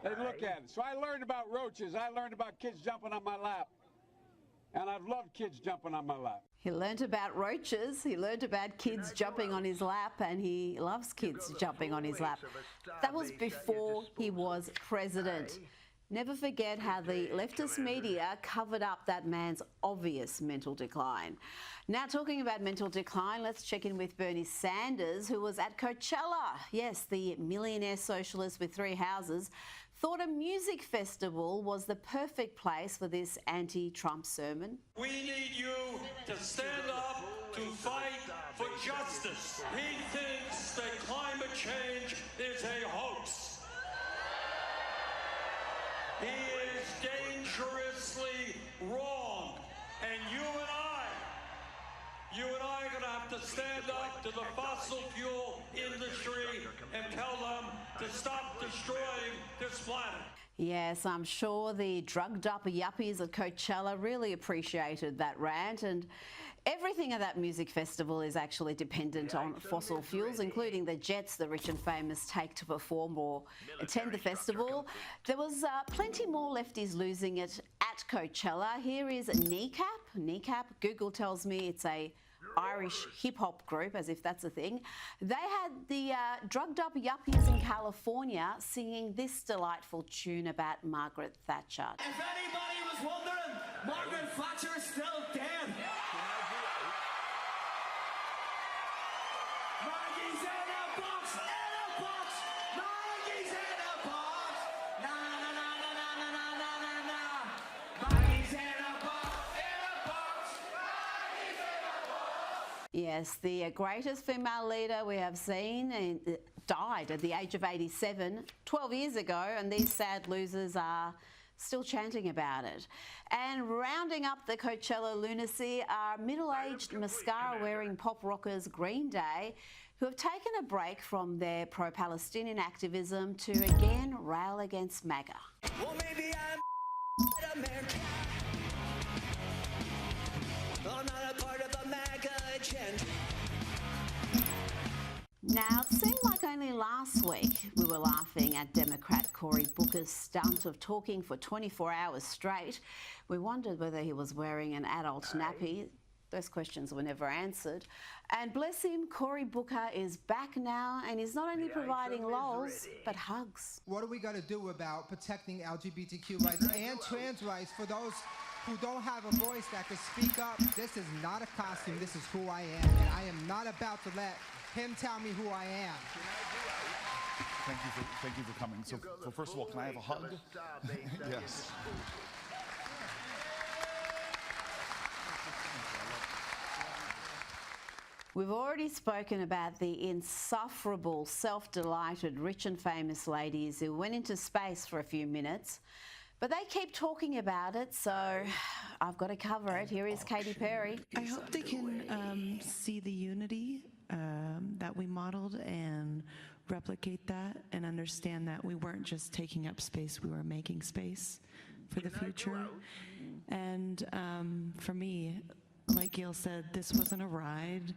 They'd look at it. So I learned about roaches. I learned about kids jumping on my lap. And I've loved kids jumping on my lap. He learned about roaches. He learned about kids jumping on his lap, and he loves kids jumping on his lap. That was before he was president. Never forget how the leftist media covered up that man's obvious mental decline. Now, talking about mental decline, let's check in with Bernie Sanders, who was at Coachella. Yes, the millionaire socialist with 3 houses thought a music festival was the perfect place for this anti-Trump sermon. We need you to stand up to fight for justice. He thinks that climate change is a hoax. He is dangerously wrong. And you and I are going to have to stand up to the fossil fuel industry and tell them to stop destroying this planet. Yes, I'm sure the drugged-up yuppies at Coachella really appreciated that rant, and everything at that music festival is actually dependent on fossil fuels, including the jets the rich and famous take to perform or attend the festival. There was plenty more lefties losing it at Coachella. Here is Kneecap. Kneecap, Google tells me it's a Irish hip-hop group, as if that's a thing. They had the drugged-up yuppies in California singing this delightful tune about Margaret Thatcher. If anybody was wondering, Margaret Thatcher is still dead. Maggie's in a box, in a box. Maggie's in a box. Na na na na na na na na na na. Maggie's in a box, in a box. Maggie's in a box. Yes, the greatest female leader we have seen died at the age of 87 12 years ago, and these sad losers are still chanting about it. And rounding up the Coachella lunacy are middle-aged mascara-wearing pop rockers Green Day, who have taken a break from their pro-Palestinian activism to again rail against MAGA. Well, maybe I'm American. I'm not a part of a MAGA agenda. Now, it seemed like only last week we were laughing at Democrat Cory Booker's stunt of talking for 24 hours straight. We wondered whether he was wearing an adult nappy. Those questions were never answered. And bless him, Cory Booker is back now, and he's not only providing lols, but hugs. What are we going to do about protecting LGBTQ rights and trans rights for those who don't have a voice that can speak up? This is not a costume. This is who I am, and I am not about to let him tell me who I am. Thank you for coming. So first of all, can I have a hug? Yes. We've already spoken about the insufferable, self-delighted, rich and famous ladies who went into space for a few minutes, but they keep talking about it, so I've got to cover it. Here is Katy Perry. I hope they can see the unity that we modeled and replicate that and understand that we weren't just taking up space, we were making space for the future. And for me, like Gail said, this wasn't a ride,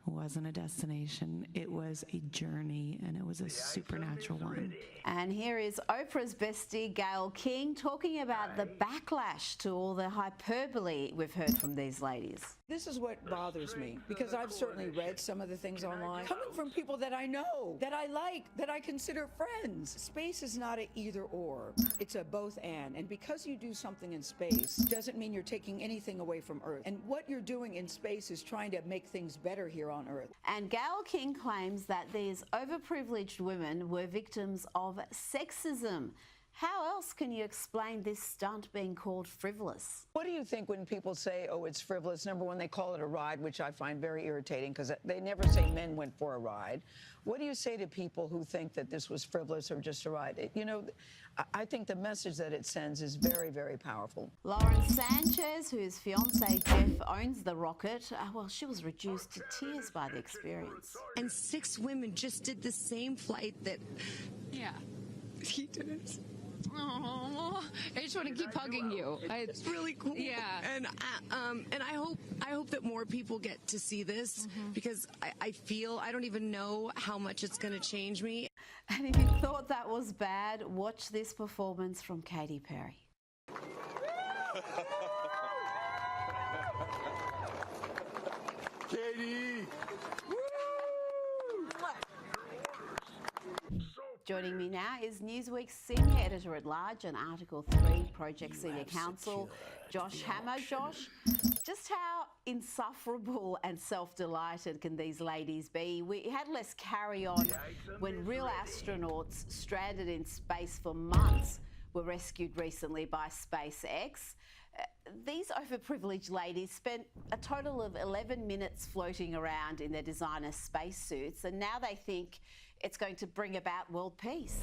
wasn't a destination, it was a journey, and it was a supernatural one. And here is Oprah's bestie, Gayle King, talking about the backlash to all the hyperbole we've heard from these ladies. This is what bothers me, because I've certainly read some of the things online, coming from people that I know, that I like, that I consider friends. Space is not an either or, it's a both and because you do something in space doesn't mean you're taking anything away from Earth. And what you're doing in space is trying to make things better here on Earth. And Gayle King claims that these overprivileged women were victims of sexism. How else can you explain this stunt being called frivolous? What do you think when people say, oh, it's frivolous? Number one, they call it a ride, which I find very irritating because they never say men went for a ride. What do you say to people who think that this was frivolous or just a ride? You know, I think the message that it sends is very, very powerful. Lauren Sanchez, whose fiancé Jeff owns the rocket, well, she was reduced to tears by the experience. And 6 women just did the same flight that, he did. Oh, I just want to keep hugging you. It's really cool. Yeah, and I hope that more people get to see this because I feel I don't even know how much it's going to change me. And if you thought that was bad, watch this performance from Katy Perry. Katy! Joining me now is Newsweek's senior editor-at-large and Article 3 Project Senior Counsel, Josh Hammer. Josh, just how insufferable and self-delighted can these ladies be? We had less carry-on when real astronauts stranded in space for months were rescued recently by SpaceX. These overprivileged ladies spent a total of 11 minutes floating around in their designer spacesuits, and now they think it's going to bring about world peace.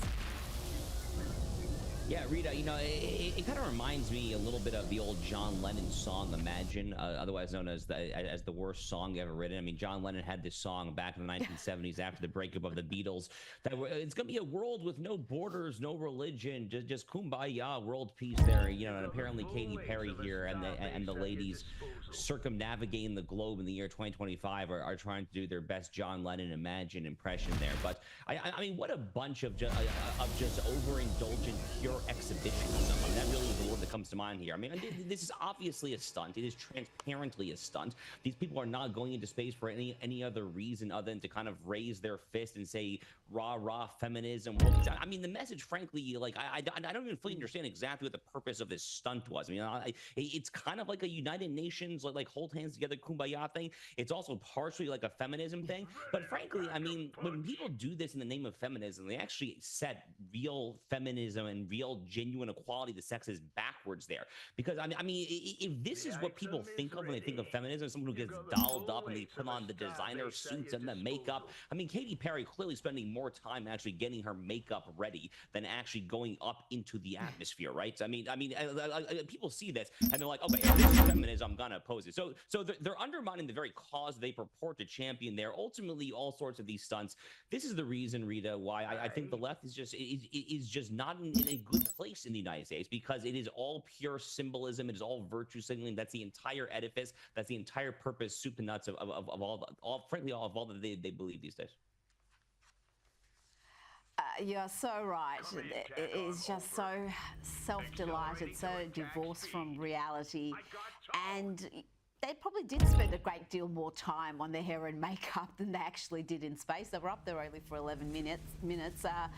Yeah, Rita, you know, it kind of reminds me a little bit of the old John Lennon song, Imagine, otherwise known as the worst song ever written. I mean, John Lennon had this song back in the 1970s after the breakup of the Beatles. That it's going to be a world with no borders, no religion, just kumbaya, world peace there. You know, and apparently Katy Perry here and the ladies circumnavigating the globe in the year 2025 are trying to do their best John Lennon Imagine impression there. But I mean, what a bunch of just overindulgent pure exhibitionism. I mean, that really is the word that comes to mind here. I mean, this is obviously a stunt. It is transparently a stunt. These people are not going into space for any other reason other than to kind of raise their fist and say rah feminism. I mean, the message, frankly, like I don't even fully understand exactly what the purpose of this stunt was. I mean, it's kind of like a United Nations like hold hands together kumbaya thing. It's also partially like a feminism thing. But frankly, I mean, when people do this in the name of feminism, they actually set real feminism and real genuine equality of the sexes backwards there. Because I mean, if this is what people think of when they think of feminism, someone who gets dolled up and they put on the designer suits and the makeup. I mean, Katy Perry clearly spending more time actually getting her makeup ready than actually going up into the atmosphere, right? I mean, people see this and they're like, okay, if this is feminism, I'm gonna oppose it. So they're undermining the very cause they purport to champion there. Ultimately, all sorts of these stunts. This is the reason, Rita, why I think the left is just not in a good place in the United States, because it is all pure symbolism. It is all virtue signaling. That's the entire edifice. That's the entire purpose, soup to nuts of all that they believe these days. You're so right. It is just so self-delighted, so divorced from reality. And they probably did spend a great deal more time on their hair and makeup than they actually did in space. They were up there only for 11 minutes. Now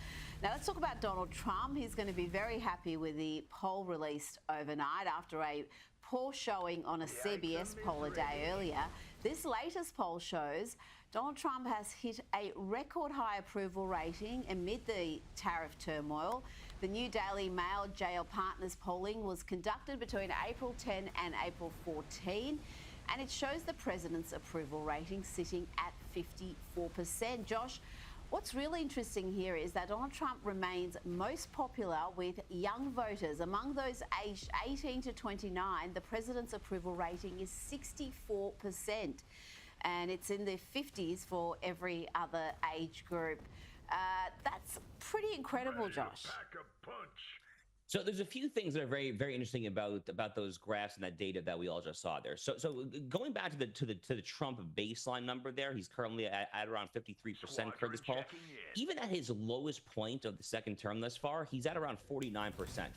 let's talk about Donald Trump. He's going to be very happy with the poll released overnight after a poor showing on a CBS poll a day earlier. This latest poll shows Donald Trump has hit a record high approval rating amid the tariff turmoil. The new Daily Mail JL Partners polling was conducted between April 10 and April 14, and it shows the president's approval rating sitting at 54%. Josh, what's really interesting here is that Donald Trump remains most popular with young voters. Among those aged 18 to 29, the president's approval rating is 64%. And it's in the 50s for every other age group. That's pretty incredible, Josh. So there's a few things that are very, very interesting about those graphs and that data that we all just saw there. So going back to the Trump baseline number there, he's currently at around 53% per this poll. Even at his lowest point of the second term thus far, he's at around 49%.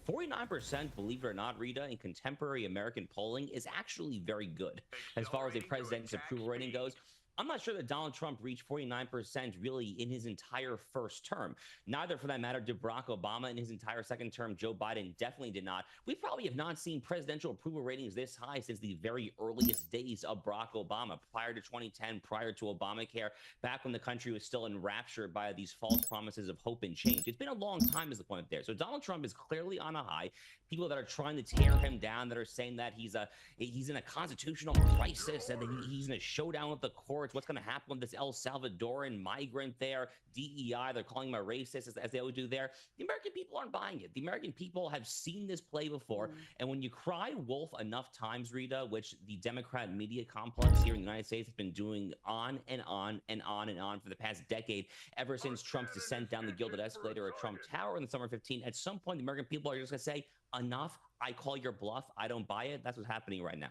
49%, believe it or not, Rita, in contemporary American polling is actually very good as far as a president's approval rating goes. I'm not sure that Donald Trump reached 49% really in his entire first term. Neither, for that matter, did Barack Obama in his entire second term. Joe Biden definitely did not. We probably have not seen presidential approval ratings this high since the very earliest days of Barack Obama, prior to 2010, prior to Obamacare, back when the country was still enraptured by these false promises of hope and change. It's been a long time is the point there. So Donald Trump is clearly on a high. People that are trying to tear him down, that are saying that he's in a constitutional crisis and that he's in a showdown with the courts. What's going to happen with this El Salvadoran migrant there? DEI, they're calling him a racist, as they always do there. The American people aren't buying it. The American people have seen this play before. And when you cry wolf enough times, Rita, which the Democrat media complex here in the United States has been doing on and on and on and on for the past decade, ever since Trump's descent down the Gilded Escalator at Trump Tower in the summer of 15, at some point, the American people are just going to say, enough, I call your bluff, I don't buy it. That's what's happening right now.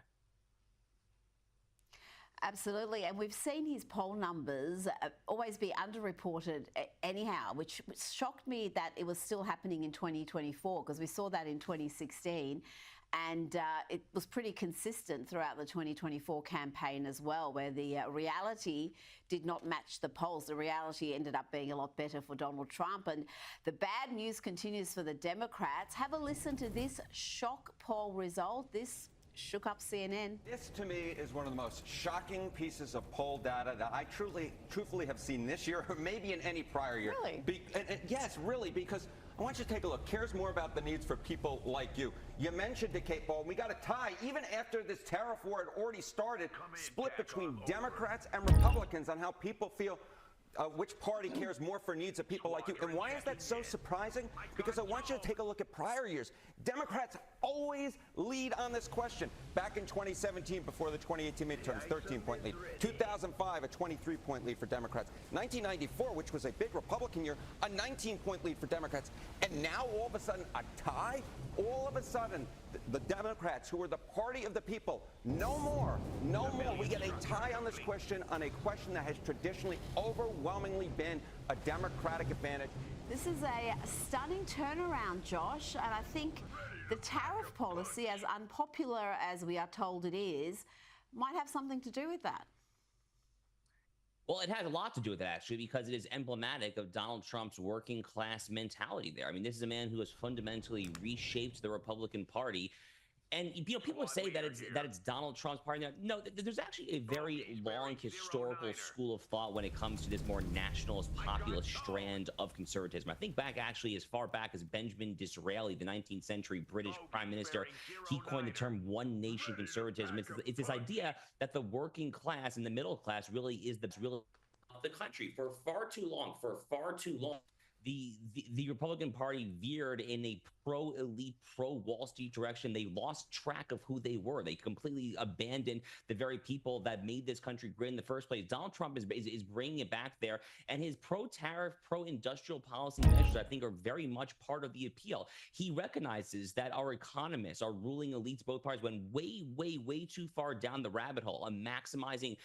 Absolutely, and we've seen his poll numbers always be underreported anyhow, which shocked me that it was still happening in 2024, because we saw that in 2016. And it was pretty consistent throughout the 2024 campaign as well, where the reality did not match the polls. The reality ended up being a lot better for Donald Trump. And the bad news continues for the Democrats. Have a listen to this shock poll result. This shook up CNN. This, to me, is one of the most shocking pieces of poll data that I truthfully have seen this year, or maybe in any prior year. Really? Yes, really, because I want you to take a look. Cares more about the needs for people like you. You mentioned the Kate Ball. We got a tie, even after this tariff war had already started, split between Democrats and Republicans on how people feel which party cares more for needs of people like you. And why is that so surprising? Because I want you to take a look at prior years. Democrats always lead on this question. Back in 2017, before the 2018 midterms, 13-point lead. 2005, a 23-point lead for Democrats. 1994, which was a big Republican year, a 19-point lead for Democrats. And now, all of a sudden, a tie? All of a sudden, the Democrats, who are the party of the people, no more. We get a tie on this question, on a question that has traditionally overwhelmingly been a Democratic advantage. This is a stunning turnaround, Josh, and I think the tariff policy, as unpopular as we are told it is, might have something to do with that. Well, it has a lot to do with it, actually, because it is emblematic of Donald Trump's working class mentality there. I mean, this is a man who has fundamentally reshaped the Republican Party. And, you know, people say that it's Donald Trump's party. No, there's actually a very long historical school of thought when it comes to this more nationalist, populist strand of conservatism. I think back actually as far back as Benjamin Disraeli, the 19th century British prime minister, he coined the term one nation conservatism. It's this idea that the working class and the middle class really is the of the country. For far too long, the Republican Party veered in a pro-elite, pro-Wall Street direction. They lost track of who they were. They completely abandoned the very people that made this country great in the first place. Donald Trump is bringing it back there, and his pro-tariff, pro-industrial policy measures, I think, are very much part of the appeal. He recognizes that our economists, our ruling elites, both parties, went way, way, way too far down the rabbit hole on maximizing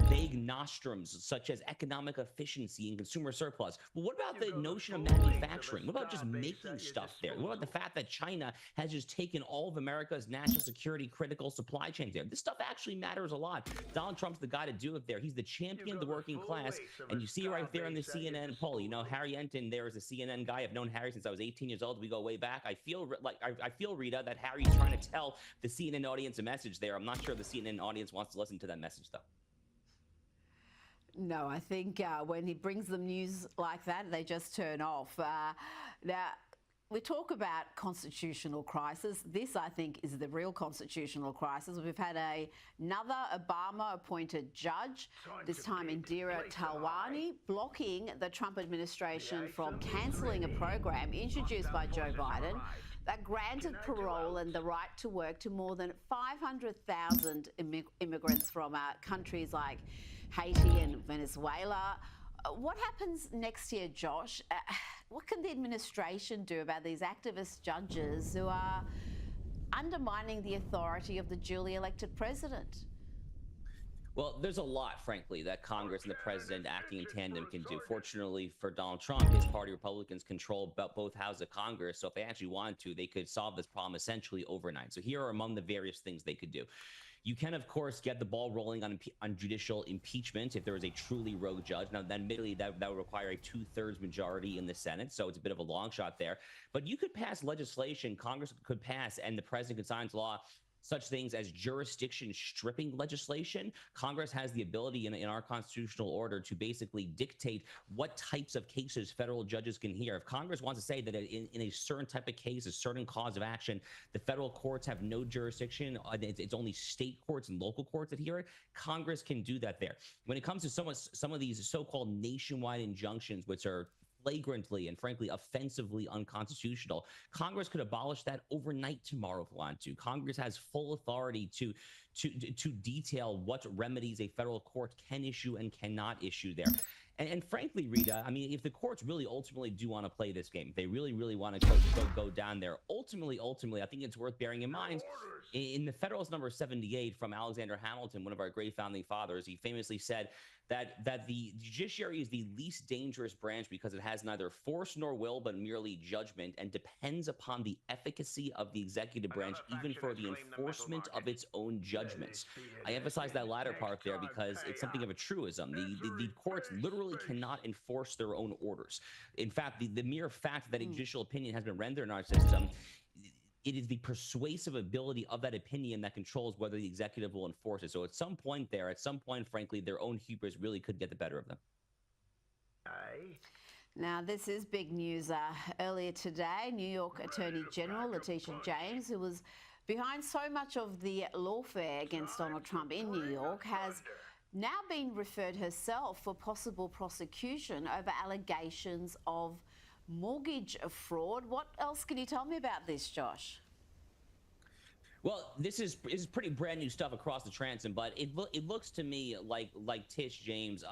vague nostrums such as economic efficiency and consumer surplus. But what about the notion of manufacturing? What about just making stuff there? What about the fact that China has just taken all of America's national security critical supply chains there? This stuff actually matters a lot. Donald Trump's the guy to do it there. He's the champion of the working class, and you see right there in the CNN poll. You know, Harry Enton there is a CNN guy. I've known Harry since I was 18 years old. We go way back. I feel, Rita, that Harry's trying to tell the CNN audience a message there. I'm not sure the CNN audience wants to listen to that message, though. No, I think when he brings them news like that, they just turn off. Now, we talk about constitutional crisis. This, I think, is the real constitutional crisis. We've had another Obama-appointed judge, this time Indira Talwani, blocking the Trump administration from cancelling a program introduced by Joe Biden that granted parole and the right to work to more than 500,000 immigrants from countries like Haiti and Venezuela. What happens next year, Josh? What can the administration do about these activist judges who are undermining the authority of the duly elected president? Well, there's a lot, frankly, that Congress and the president acting in tandem can do. Fortunately for Donald Trump, his party Republicans control both houses of Congress. So if they actually wanted to, they could solve this problem essentially overnight. So here are among the various things they could do. You can, of course, get the ball rolling on judicial impeachment if there is a truly rogue judge. Now, admittedly, that would require a 2/3 majority in the Senate, so it's a bit of a long shot there. But you could pass legislation, Congress could pass, and the president could sign into law such things as jurisdiction stripping legislation. Congress has the ability in our constitutional order to basically dictate what types of cases federal judges can hear. If Congress wants to say that in a certain type of case, a certain cause of action, the federal courts have no jurisdiction, it's only state courts and local courts that hear it, Congress can do that there. When it comes to some of these so-called nationwide injunctions, which are flagrantly and frankly offensively unconstitutional, Congress could abolish that overnight tomorrow if we want to. Congress has full authority to detail what remedies a federal court can issue and cannot issue there. And frankly, Rita, I mean, if the courts really ultimately do want to play this game, if they really want to go down there, ultimately, I think it's worth bearing in mind, in the Federalist number 78 from Alexander Hamilton, one of our great founding fathers, he famously said that the judiciary is the least dangerous branch because it has neither force nor will, but merely judgment, and depends upon the efficacy of the executive branch, even for the enforcement of its own judgments. I emphasize that latter part there because it's something of a truism. The courts literally cannot enforce their own orders. In fact, the mere fact that a judicial opinion has been rendered in our system, it is the persuasive ability of that opinion that controls whether the executive will enforce it. So at some point, frankly, their own hubris really could get the better of them. Now, this is big news. Earlier today, New York Attorney General Letitia James, who was behind so much of the lawfare against Donald Trump in New York, has now been referred herself for possible prosecution over allegations of mortgage fraud. What else can you tell me about this, Josh? Well, this is pretty brand new stuff across the transom, but it looks to me like Tish James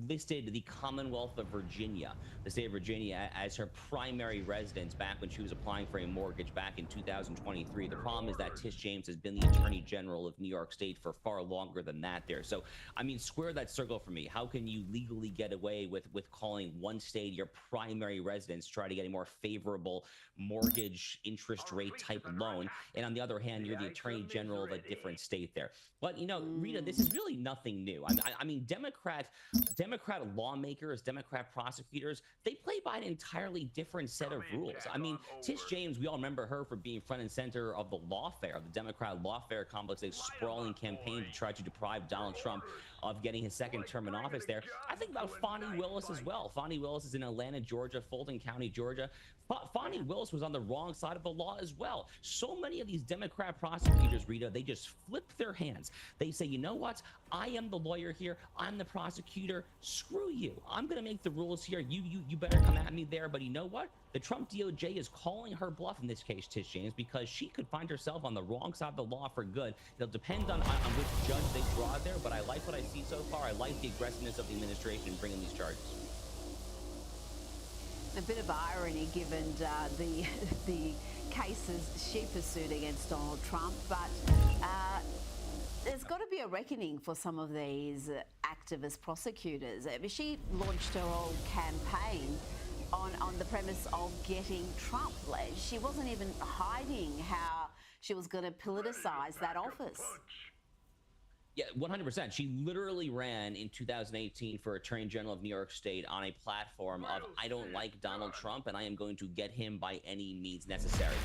listed the Commonwealth of Virginia, the state of Virginia, as her primary residence back when she was applying for a mortgage back in 2023. The problem is that Tish James has been the Attorney General of New York State for far longer than that there. So, I mean, square that circle for me. How can you legally get away with calling one state your primary residence, try to get a more favorable mortgage interest rate type loan, and on the other hand, you're the Attorney General of a different state there? But, you know, Rita, this is really nothing new. I mean, Democrat lawmakers, Democrat prosecutors, they play by an entirely different set of rules. I mean, Tish James, we all remember her for being front and center of the lawfare, of the Democrat lawfare complex, a sprawling campaign to try to deprive Donald Trump of getting his second term in office there. I think about Fani Willis as well. Fani Willis is in Atlanta, Georgia, Fulton County, Georgia. Fani Willis was on the wrong side of the law as well. So many of these Democrat prosecutors, Rita, they just flip their hands. They say, you know what? I am the lawyer here. I'm the prosecutor. Screw you. I'm going to make the rules here. You better come at me there. But you know what? The Trump DOJ is calling her bluff in this case, Tish James, because she could find herself on the wrong side of the law for good. It'll depend on which judge they draw there, but I like what I see so far. I like the aggressiveness of the administration bringing these charges. A bit of irony given the cases she pursued against Donald Trump, but there's got to be a reckoning for some of these activist prosecutors. I mean, she launched her whole campaign on the premise of getting Trump. She wasn't even hiding how she was going to politicize that office. Yeah, 100%. She literally ran in 2018 for Attorney General of New York State on a platform of, I don't like Donald Trump and I am going to get him by any means necessary.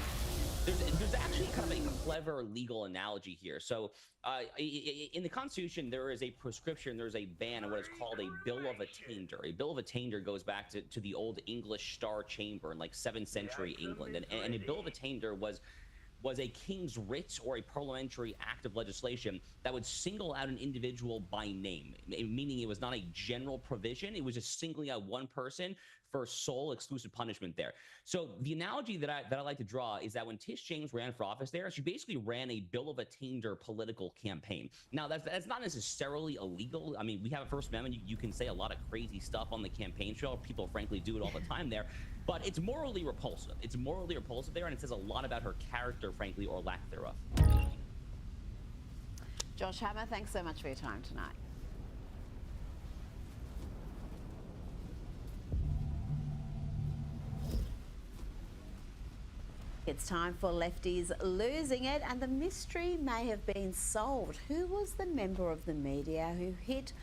There's actually kind of a clever legal analogy here. So in the Constitution, there is a prescription, there's a ban on what is called a Bill of Attainder. A Bill of Attainder goes back to the old English Star Chamber in like 7th century England. And a Bill of Attainder was a king's writ or a parliamentary act of legislation that would single out an individual by name, meaning it was not a general provision. It was just singling out one person for sole exclusive punishment there. So the analogy that I like to draw is that when Tish James ran for office there, she basically ran a Bill of Attainder political campaign. Now, that's not necessarily illegal. I mean, we have a First Amendment. You can say a lot of crazy stuff on the campaign trail. People, frankly, do it all the time there. But it's morally repulsive. It's morally repulsive there, and it says a lot about her character, frankly, or lack thereof. Josh Hammer, thanks so much for your time tonight. It's time for Lefties Losing It, and the mystery may have been solved. Who was the member of the media who hit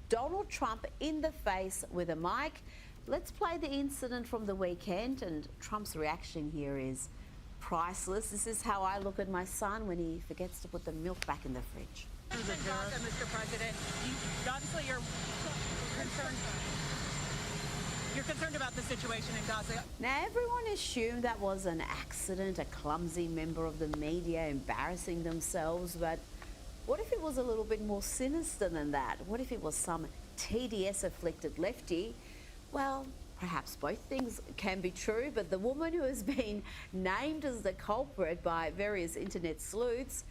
Donald Trump in the face with a mic? Let's play the incident from the weekend, and Trump's reaction here is priceless. This is how I look at my son when he forgets to put the milk back in the fridge. Mr. President, obviously you're concerned. You're concerned about the situation in Gaza. Now, everyone assumed that was an accident, a clumsy member of the media embarrassing themselves, but what if it was a little bit more sinister than that? What if it was some TDS-afflicted lefty? Well, perhaps both things can be true, but the woman who has been named as the culprit by various internet sleuths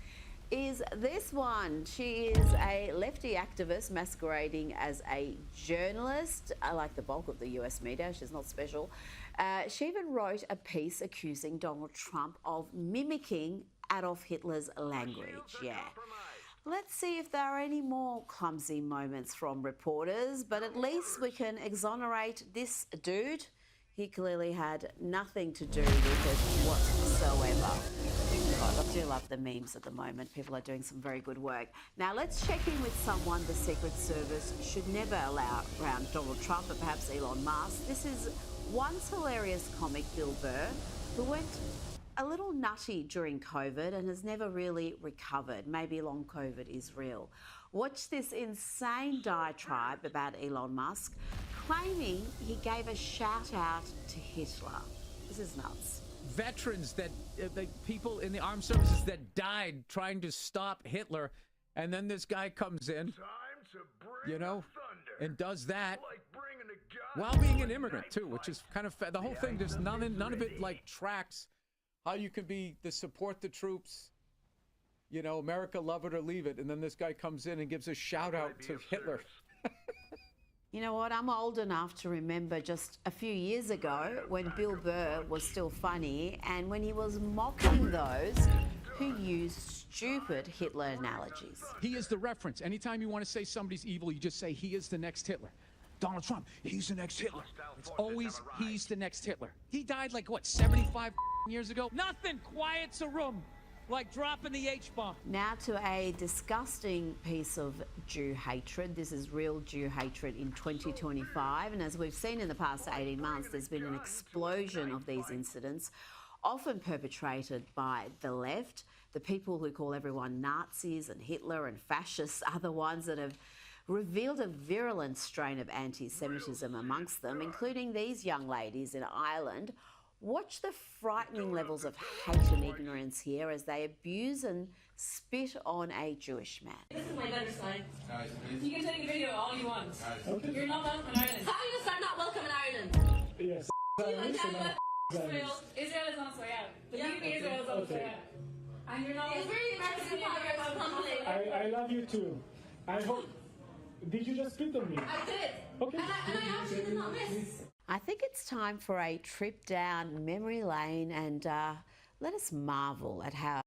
is this one. She is a lefty activist masquerading as a journalist, like the bulk of the US media. She's not special. She even wrote a piece accusing Donald Trump of mimicking Adolf Hitler's language. Yeah. Let's see if there are any more clumsy moments from reporters, but at least we can exonerate this dude. He clearly had nothing to do with it whatsoever. God, I do love the memes at the moment. People are doing some very good work. Now, let's check in with someone the Secret Service should never allow around Donald Trump and perhaps Elon Musk. This is once hilarious comic Bill Burr, who went a little nutty during COVID and has never really recovered. Maybe long COVID is real. Watch this insane diatribe about Elon Musk, claiming he gave a shout out to Hitler. This is nuts. Veterans that, people in the armed services that died trying to stop Hitler, and then this guy comes in you know, and does that while being an immigrant too, which is kind of the whole thing. Just none of it like tracks how you can be the support the troops, you know, America love it or leave it, and then this guy comes in and gives a shout out to Hitler. You know what, I'm old enough to remember just a few years ago when Bill Burr was still funny and when he was mocking those who used stupid Hitler analogies. He is the reference. Anytime you want to say somebody's evil, you just say he is the next Hitler. Donald Trump, he's the next Hitler. It's always he's the next Hitler. He died like, what, 75 years ago? Nothing quiets a room like dropping the H-bomb. Now to a disgusting piece of Jew hatred. This is real Jew hatred in 2025. And as we've seen in the past 18 months, there's been an explosion of these incidents, often perpetrated by the left. The people who call everyone Nazis and Hitler and fascists are the ones that have revealed a virulent strain of anti-Semitism amongst them, including these young ladies in Ireland. Watch the frightening levels of hate and ignorance here as they abuse and spit on a Jewish man. This is my better side. You can take a video all you want. Okay. You're not welcome in Ireland. How are you start not welcome in Ireland? Yes. Israel is on its way out. Believe me, Israel is on its way out. And you're not. It's really embarrassing. I love you too. I hope. Did you just spit on me? I did. Okay. And I actually did not miss. I think it's time for a trip down memory lane and let us marvel at how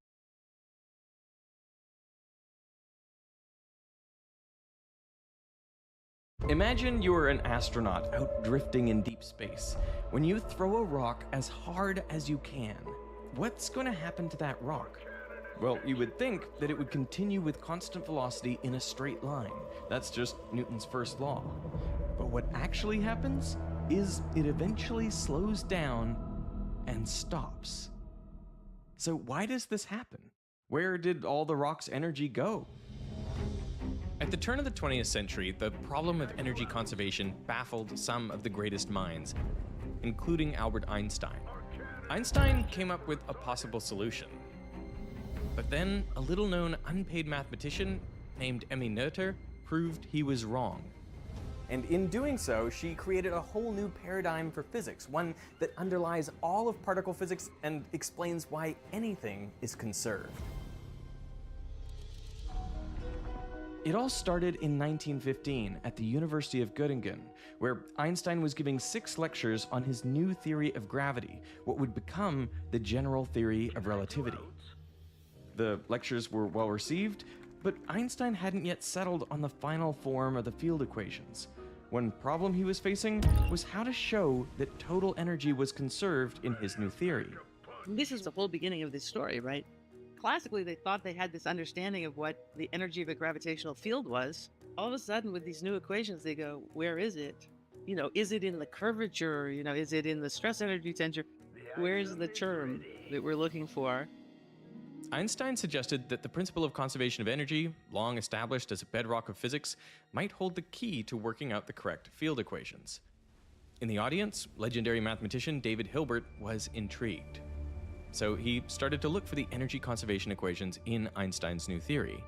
Imagine you're an astronaut out drifting in deep space. When you throw a rock as hard as you can, what's going to happen to that rock? Well, you would think that it would continue with constant velocity in a straight line. That's just Newton's first law. But what actually happens is it eventually slows down and stops. So why does this happen? Where did all the rock's energy go? At the turn of the 20th century, the problem of energy conservation baffled some of the greatest minds, including Albert Einstein. Einstein came up with a possible solution. But then a little-known unpaid mathematician named Emmy Noether proved he was wrong. And in doing so, she created a whole new paradigm for physics, one that underlies all of particle physics and explains why anything is conserved. It all started in 1915 at the University of Göttingen, where Einstein was giving 6 lectures on his new theory of gravity, what would become the general theory of relativity. The lectures were well received, but Einstein hadn't yet settled on the final form of the field equations. One problem he was facing was how to show that total energy was conserved in his new theory. This is the whole beginning of this story, right? Classically, they thought they had this understanding of what the energy of a gravitational field was. All of a sudden, with these new equations, they go, where is it? You know, is it in the curvature? You know, is it in the stress energy tensor? Where's the term that we're looking for? Einstein suggested that the principle of conservation of energy, long established as a bedrock of physics, might hold the key to working out the correct field equations. In the audience, legendary mathematician David Hilbert was intrigued. So he started to look for the energy conservation equations in Einstein's new theory.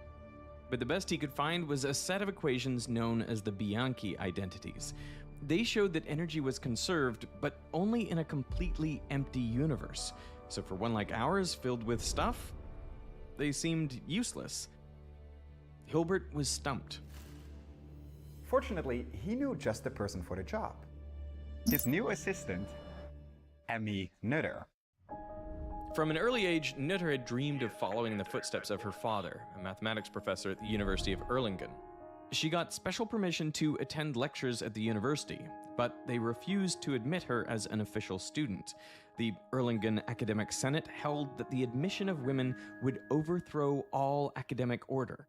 But the best he could find was a set of equations known as the Bianchi identities. They showed that energy was conserved, but only in a completely empty universe. So for one like ours, filled with stuff, they seemed useless. Hilbert was stumped. Fortunately, he knew just the person for the job. His new assistant, Emmy Noether. From an early age, Noether had dreamed of following in the footsteps of her father, a mathematics professor at the University of Erlangen. She got special permission to attend lectures at the university, but they refused to admit her as an official student. The Erlangen Academic Senate held that the admission of women would overthrow all academic order.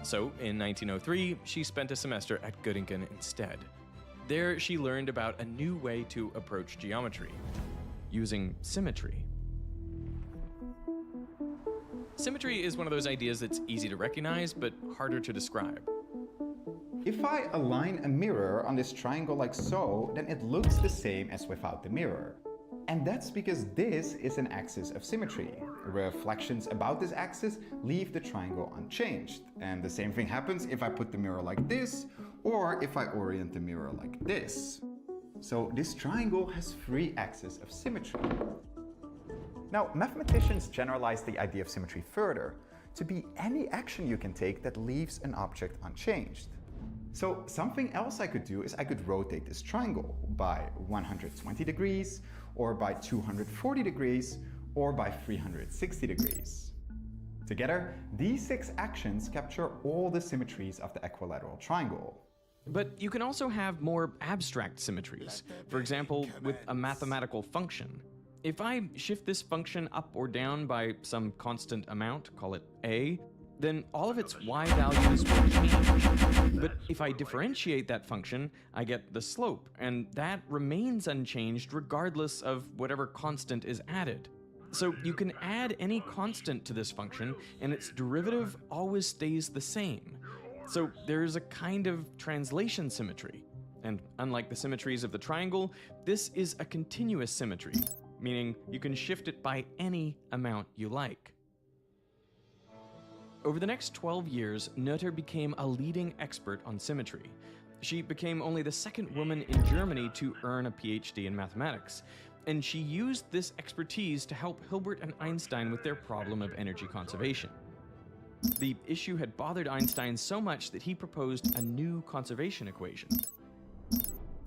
So, in 1903, she spent a semester at Göttingen instead. There, she learned about a new way to approach geometry, using symmetry. Symmetry is one of those ideas that's easy to recognize, but harder to describe. If I align a mirror on this triangle like so, then it looks the same as without the mirror. And that's because this is an axis of symmetry. Reflections about this axis leave the triangle unchanged. And the same thing happens if I put the mirror like this, or if I orient the mirror like this. So this triangle has 3 axes of symmetry. Now, mathematicians generalize the idea of symmetry further to be any action you can take that leaves an object unchanged. So something else I could do is I could rotate this triangle by 120 degrees, or by 240 degrees, or by 360 degrees. Together, these 6 actions capture all the symmetries of the equilateral triangle. But you can also have more abstract symmetries. For example, with a mathematical function. If I shift this function up or down by some constant amount, call it a, then all of its y values will change. But if I differentiate that function, I get the slope, and that remains unchanged regardless of whatever constant is added. So you can add any constant to this function, and its derivative always stays the same. So there's a kind of translation symmetry. And unlike the symmetries of the triangle, this is a continuous symmetry, meaning you can shift it by any amount you like. Over the next 12 years, Noether became a leading expert on symmetry. She became only the 2nd woman in Germany to earn a PhD in mathematics, and she used this expertise to help Hilbert and Einstein with their problem of energy conservation. The issue had bothered Einstein so much that he proposed a new conservation equation.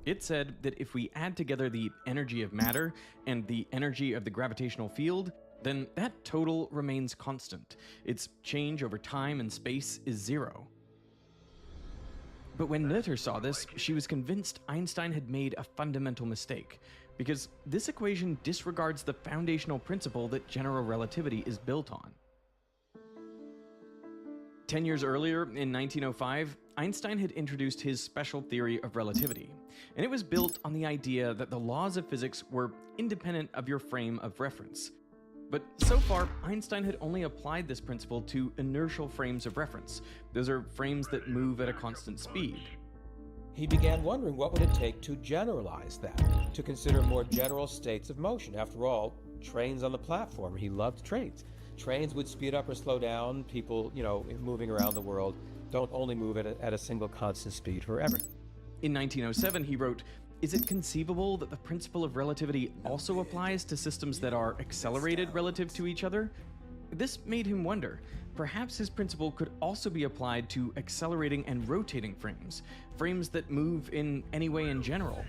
It said that if we add together the energy of matter and the energy of the gravitational field, then that total remains constant. Its change over time and space is 0. But when Noether saw this, she was convinced Einstein had made a fundamental mistake, because this equation disregards the foundational principle that general relativity is built on. 10 years earlier, in 1905, Einstein had introduced his special theory of relativity, and it was built on the idea that the laws of physics were independent of your frame of reference. But so far, Einstein had only applied this principle to inertial frames of reference. Those are frames that move at a constant speed. He began wondering what would it take to generalize that, to consider more general states of motion. After all, trains on the platform. He loved trains. Trains would speed up or slow down. People, moving around the world don't only move at a single constant speed forever. In 1907, he wrote, "Is it conceivable that the principle of relativity also applies to systems that are accelerated relative to each other?" This made him wonder. Perhaps his principle could also be applied to accelerating and rotating frames, frames that move in any way in general.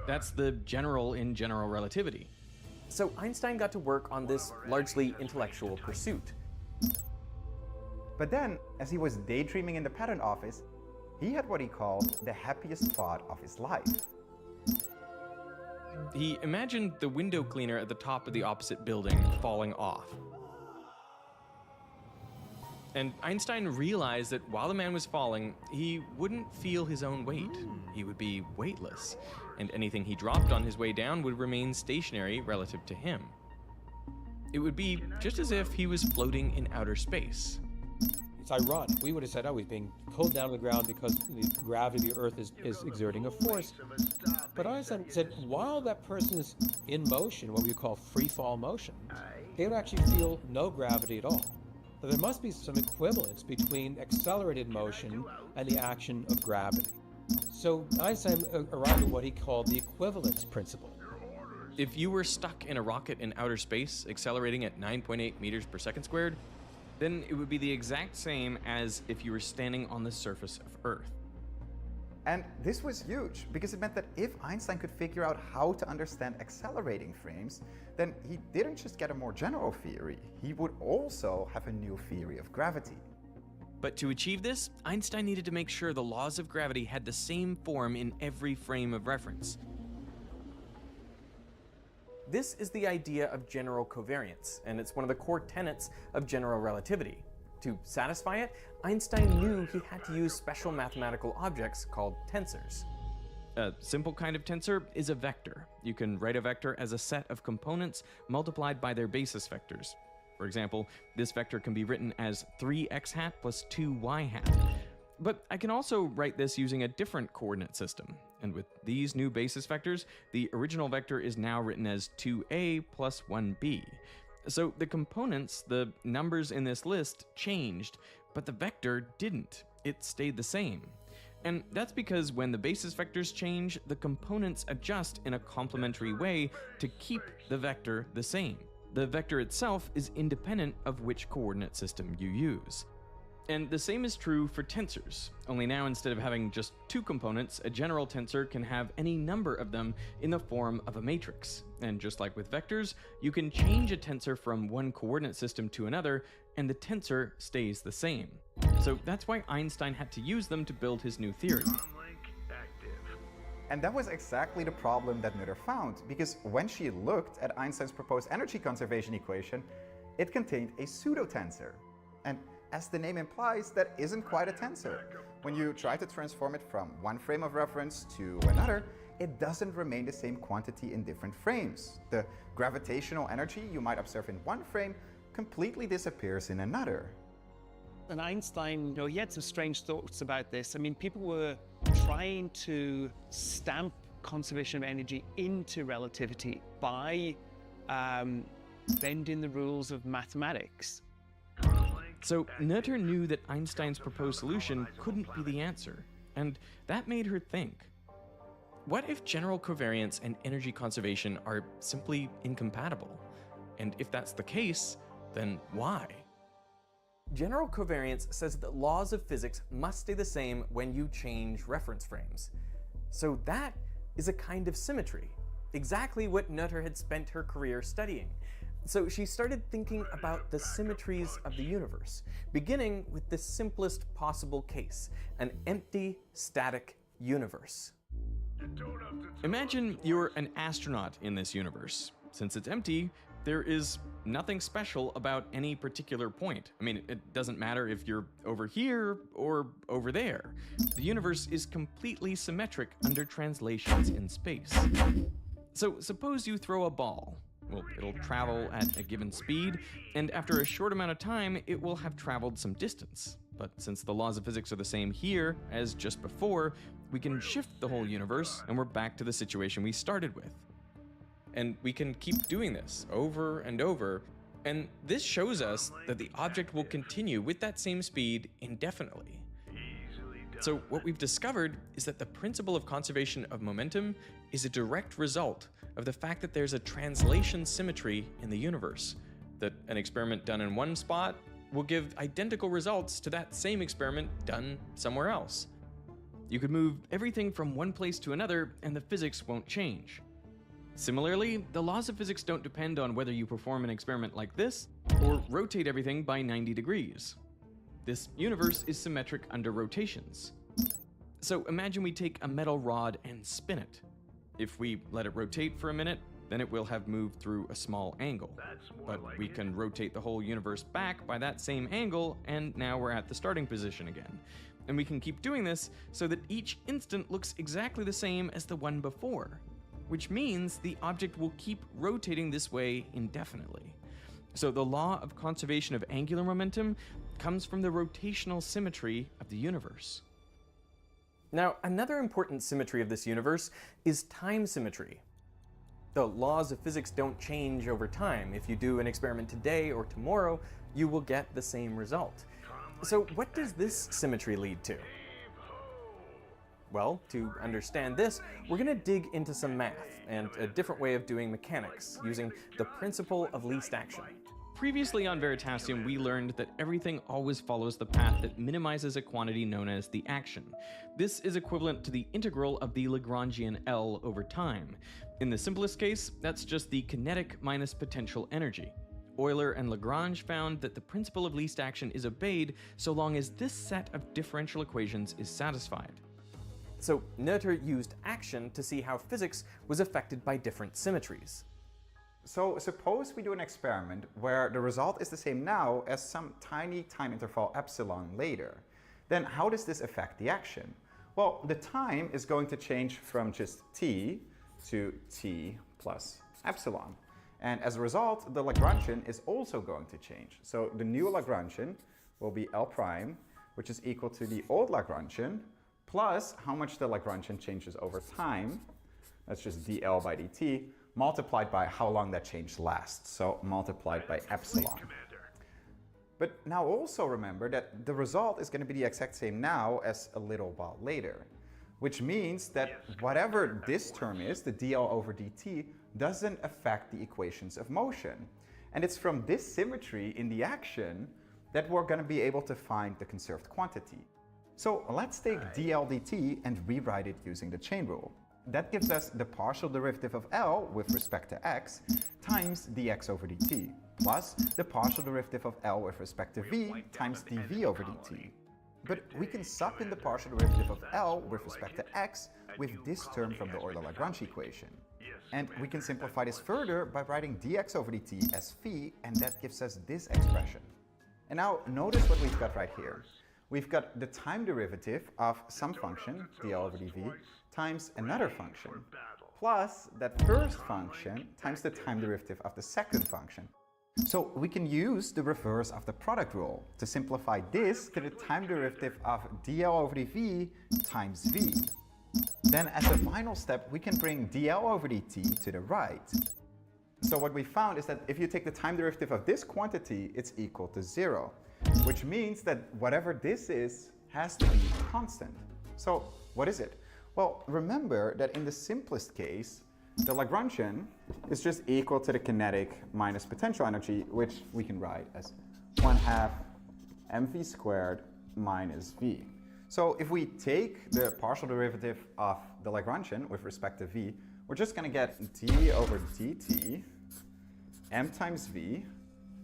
That's the general in general relativity. So Einstein got to work on this largely intellectual pursuit. But then, as he was daydreaming in the patent office, he had what he called the happiest thought of his life. He imagined the window cleaner at the top of the opposite building falling off. And Einstein realized that while the man was falling, he wouldn't feel his own weight. He would be weightless, and anything he dropped on his way down would remain stationary relative to him. It would be just as if he was floating in outer space. It's ironic. We would have said, he's being pulled down to the ground because the gravity of the Earth is exerting a force. But Einstein said, while that person is in motion, what we call free fall motion, they would actually feel no gravity at all. So there must be some equivalence between accelerated motion and the action of gravity. So Einstein arrived at what he called the equivalence principle. If you were stuck in a rocket in outer space, accelerating at 9.8 meters per second squared, then it would be the exact same as if you were standing on the surface of Earth. And this was huge, because it meant that if Einstein could figure out how to understand accelerating frames, then he didn't just get a more general theory, he would also have a new theory of gravity. But to achieve this, Einstein needed to make sure the laws of gravity had the same form in every frame of reference. This is the idea of general covariance, and it's one of the core tenets of general relativity. To satisfy it, Einstein knew he had to use special mathematical objects called tensors. A simple kind of tensor is a vector. You can write a vector as a set of components multiplied by their basis vectors. For example, this vector can be written as 3x hat plus 2y hat. But I can also write this using a different coordinate system. And with these new basis vectors, the original vector is now written as 2a plus 1b. So the components, the numbers in this list, changed, but the vector didn't. It stayed the same. And that's because when the basis vectors change, the components adjust in a complementary way to keep the vector the same. The vector itself is independent of which coordinate system you use. And the same is true for tensors, only now instead of having just two components, a general tensor can have any number of them in the form of a matrix. And just like with vectors, you can change a tensor from one coordinate system to another, and the tensor stays the same. So that's why Einstein had to use them to build his new theory. And that was exactly the problem that Noether found, because when she looked at Einstein's proposed energy conservation equation, it contained a pseudotensor. And as the name implies, that isn't quite a tensor. When you try to transform it from one frame of reference to another, it doesn't remain the same quantity in different frames. The gravitational energy you might observe in one frame completely disappears in another. And Einstein, he had some strange thoughts about this. I mean, people were trying to stamp conservation of energy into relativity by bending the rules of mathematics. So Noether knew that Einstein's proposed solution couldn't be the answer, and that made her think. What if general covariance and energy conservation are simply incompatible? And if that's the case, then why? General covariance says that laws of physics must stay the same when you change reference frames. So that is a kind of symmetry, exactly what Noether had spent her career studying. So she started thinking about the symmetries of the universe, beginning with the simplest possible case, an empty, static universe. Imagine you're an astronaut in this universe. Since it's empty, there is nothing special about any particular point. I mean, it doesn't matter if you're over here or over there. The universe is completely symmetric under translations in space. So suppose you throw a ball. Well, it'll travel at a given speed, and after a short amount of time, it will have traveled some distance. But since the laws of physics are the same here as just before, we can shift the whole universe, and we're back to the situation we started with. And we can keep doing this over and over, and this shows us that the object will continue with that same speed indefinitely. So what we've discovered is that the principle of conservation of momentum is a direct result of the fact that there's a translation symmetry in the universe, that an experiment done in one spot will give identical results to that same experiment done somewhere else. You could move everything from one place to another and the physics won't change. Similarly, the laws of physics don't depend on whether you perform an experiment like this or rotate everything by 90 degrees. This universe is symmetric under rotations. So imagine we take a metal rod and spin it. If we let it rotate for a minute, then it will have moved through a small angle. But we can rotate the whole universe back by that same angle, and now we're at the starting position again. And we can keep doing this so that each instant looks exactly the same as the one before, which means the object will keep rotating this way indefinitely. So the law of conservation of angular momentum comes from the rotational symmetry of the universe. Now, another important symmetry of this universe is time symmetry. The laws of physics don't change over time. If you do an experiment today or tomorrow, you will get the same result. So what does this symmetry lead to? Well, to understand this, we're going to dig into some math and a different way of doing mechanics, using the principle of least action. Previously on Veritasium, we learned that everything always follows the path that minimizes a quantity known as the action. This is equivalent to the integral of the Lagrangian L over time. In the simplest case, that's just the kinetic minus potential energy. Euler and Lagrange found that the principle of least action is obeyed so long as this set of differential equations is satisfied. So Noether used action to see how physics was affected by different symmetries. So suppose we do an experiment where the result is the same now as some tiny time interval epsilon later. Then how does this affect the action? Well, the time is going to change from just t to t plus epsilon. And as a result, the Lagrangian is also going to change. So the new Lagrangian will be L prime which is equal to the old Lagrangian, plus how much the Lagrangian changes over time, that's just dl by dt, multiplied by how long that change lasts, so multiplied by epsilon. But now also remember that the result is going to be the exact same now as a little while later, which means that whatever this term is, the dl over dt, doesn't affect the equations of motion. And it's from this symmetry in the action that we're going to be able to find the conserved quantity. So let's take dl dt and rewrite it using the chain rule. That gives us the partial derivative of L with respect to x times dx over dt, plus the partial derivative of L with respect to v times dv over dt. But we can sub in the partial derivative of L with respect to x with this term from the Euler-Lagrange equation. And we can simplify this further by writing dx over dt as v, and that gives us this expression. And now notice what we've got right here. We've got the time derivative of some function, dl over dv, times another function, plus that first function times the time derivative of the second function. So we can use the reverse of the product rule to simplify this to the time derivative of dl over dv times v. Then as a final step, we can bring dl over dt to the right. So what we found is that if you take the time derivative of this quantity, it's equal to 0, which means that whatever this is has to be constant. So what is it? Well, remember that in the simplest case, the Lagrangian is just equal to the kinetic minus potential energy, which we can write as 1/2 mv squared minus v. So if we take the partial derivative of the Lagrangian with respect to v, we're just going to get d over dt m times v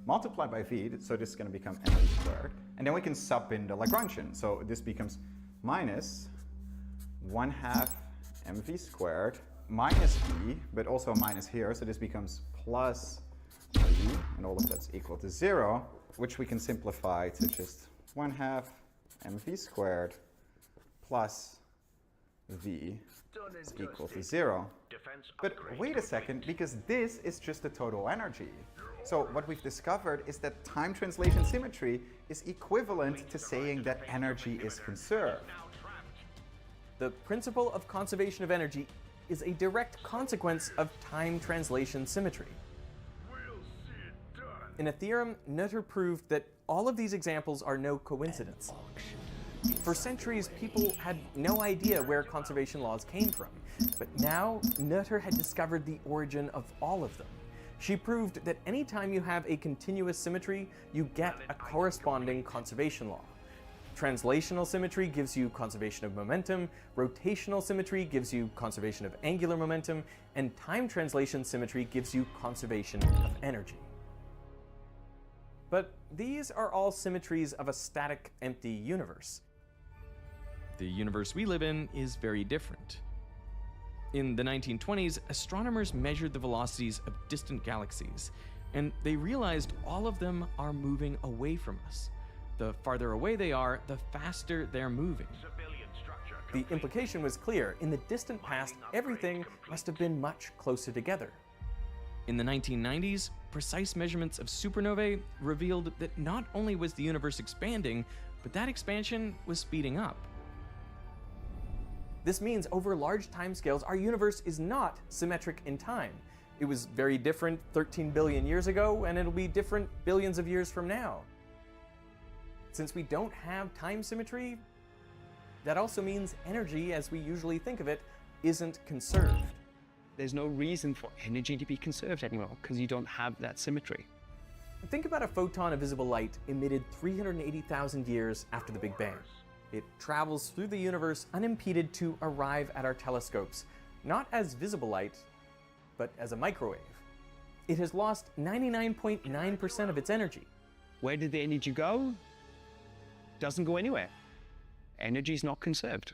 multiplied by v, so this is going to become mv squared. And then we can sub in the Lagrangian, so this becomes minus 1/2 mv squared minus v, but also a minus here, so this becomes plus v, and all of that's equal to 0, which we can simplify to just 1/2 mv squared plus v is equal to 0. But wait a second, because this is just the total energy. So what we've discovered is that time translation symmetry is equivalent to saying that energy is conserved. The principle of conservation of energy is a direct consequence of time translation symmetry. In a theorem, Noether proved that all of these examples are no coincidence. For centuries, people had no idea where conservation laws came from, but now Noether had discovered the origin of all of them. She proved that anytime you have a continuous symmetry, you get a corresponding conservation law. Translational symmetry gives you conservation of momentum, rotational symmetry gives you conservation of angular momentum, and time translation symmetry gives you conservation of energy. But these are all symmetries of a static, empty universe. The universe we live in is very different. In the 1920s, astronomers measured the velocities of distant galaxies, and they realized all of them are moving away from us. The farther away they are, the faster they're moving. The implication was clear. In the distant past, everything must have been much closer together. In the 1990s, precise measurements of supernovae revealed that not only was the universe expanding, but that expansion was speeding up. This means over large timescales, our universe is not symmetric in time. It was very different 13 billion years ago, and it'll be different billions of years from now. Since we don't have time symmetry, that also means energy, as we usually think of it, isn't conserved. There's no reason for energy to be conserved anymore because you don't have that symmetry. Think about a photon of visible light emitted 380,000 years after the Big Bang. It travels through the universe unimpeded to arrive at our telescopes, not as visible light, but as a microwave. It has lost 99.9% of its energy. Where did the energy go? Doesn't go anywhere. Energy is not conserved.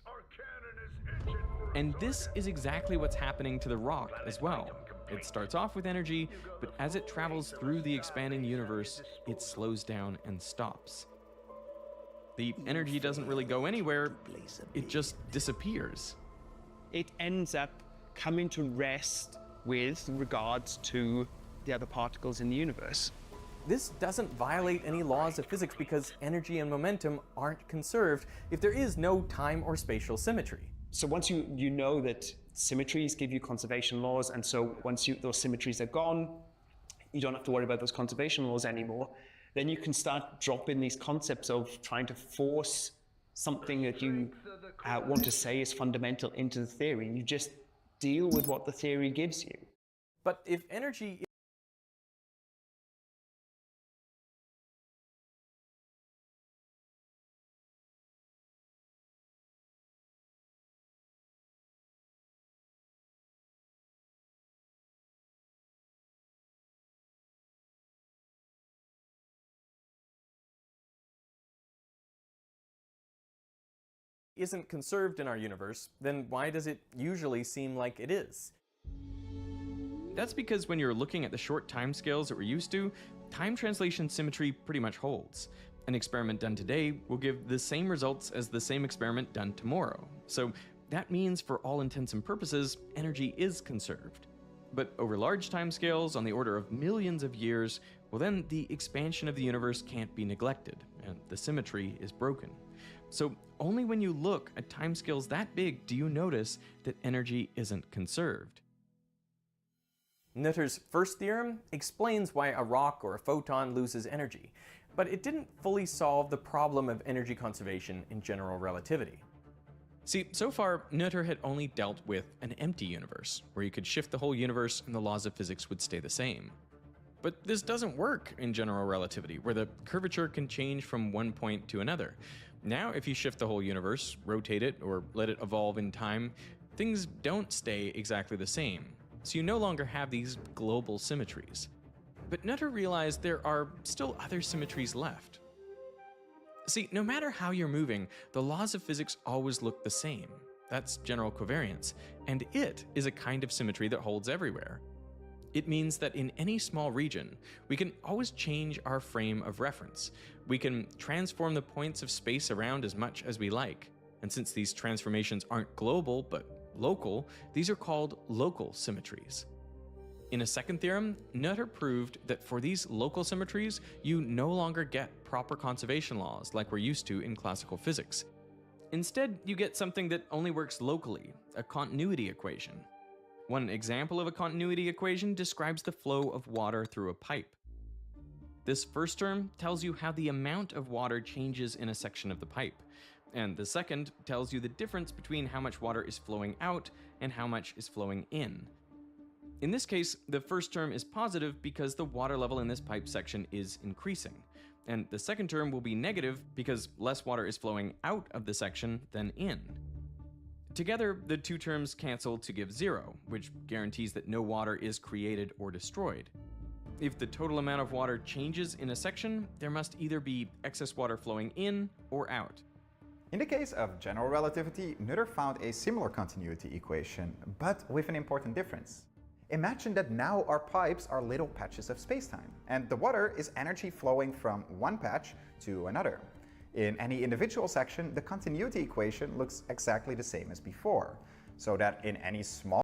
And this is exactly what's happening to the rock as well. It starts off with energy, but as it travels through the expanding universe, it slows down and stops. The energy doesn't really go anywhere, it just disappears. It ends up coming to rest with regards to the other particles in the universe. this doesn't violate any laws of physics because energy and momentum aren't conserved if there is no time or spatial symmetry. So once you know that symmetries give you conservation laws, and so once those symmetries are gone, you don't have to worry about those conservation laws anymore, then you can start dropping these concepts of trying to force something that you want to say is fundamental into the theory. You just deal with what the theory gives you. But if energy isn't conserved in our universe, then why does it usually seem like it is? That's because when you're looking at the short timescales that we're used to, time translation symmetry pretty much holds. An experiment done today will give the same results as the same experiment done tomorrow. So that means, for all intents and purposes, energy is conserved. But over large timescales on the order of millions of years, well then the expansion of the universe can't be neglected, and the symmetry is broken. So only when you look at timescales that big do you notice that energy isn't conserved. Nutter's first theorem explains why a rock or a photon loses energy, but it didn't fully solve the problem of energy conservation in general relativity. See, so far, Nutter had only dealt with an empty universe, where you could shift the whole universe and the laws of physics would stay the same. But this doesn't work in general relativity, where the curvature can change from one point to another. Now, if you shift the whole universe, rotate it, or let it evolve in time, things don't stay exactly the same. So you no longer have these global symmetries. But Nutter realized there are still other symmetries left. See, no matter how you're moving, the laws of physics always look the same. That's general covariance, and it is a kind of symmetry that holds everywhere. It means that in any small region, we can always change our frame of reference. We can transform the points of space around as much as we like. And since these transformations aren't global, but local, these are called local symmetries. In a second theorem, Nutter proved that for these local symmetries, you no longer get proper conservation laws like we're used to in classical physics. Instead, you get something that only works locally, a continuity equation. One example of a continuity equation describes the flow of water through a pipe. This first term tells you how the amount of water changes in a section of the pipe, and the second tells you the difference between how much water is flowing out and how much is flowing in. In this case, the first term is positive because the water level in this pipe section is increasing, and the second term will be negative because less water is flowing out of the section than in. Together, the two terms cancel to give 0, which guarantees that no water is created or destroyed. If the total amount of water changes in a section, there must either be excess water flowing in or out. In the case of general relativity, Nutter found a similar continuity equation, but with an important difference. Imagine that now our pipes are little patches of spacetime, and the water is energy flowing from one patch to another. In any individual section, the continuity equation looks exactly the same as before, so that in any small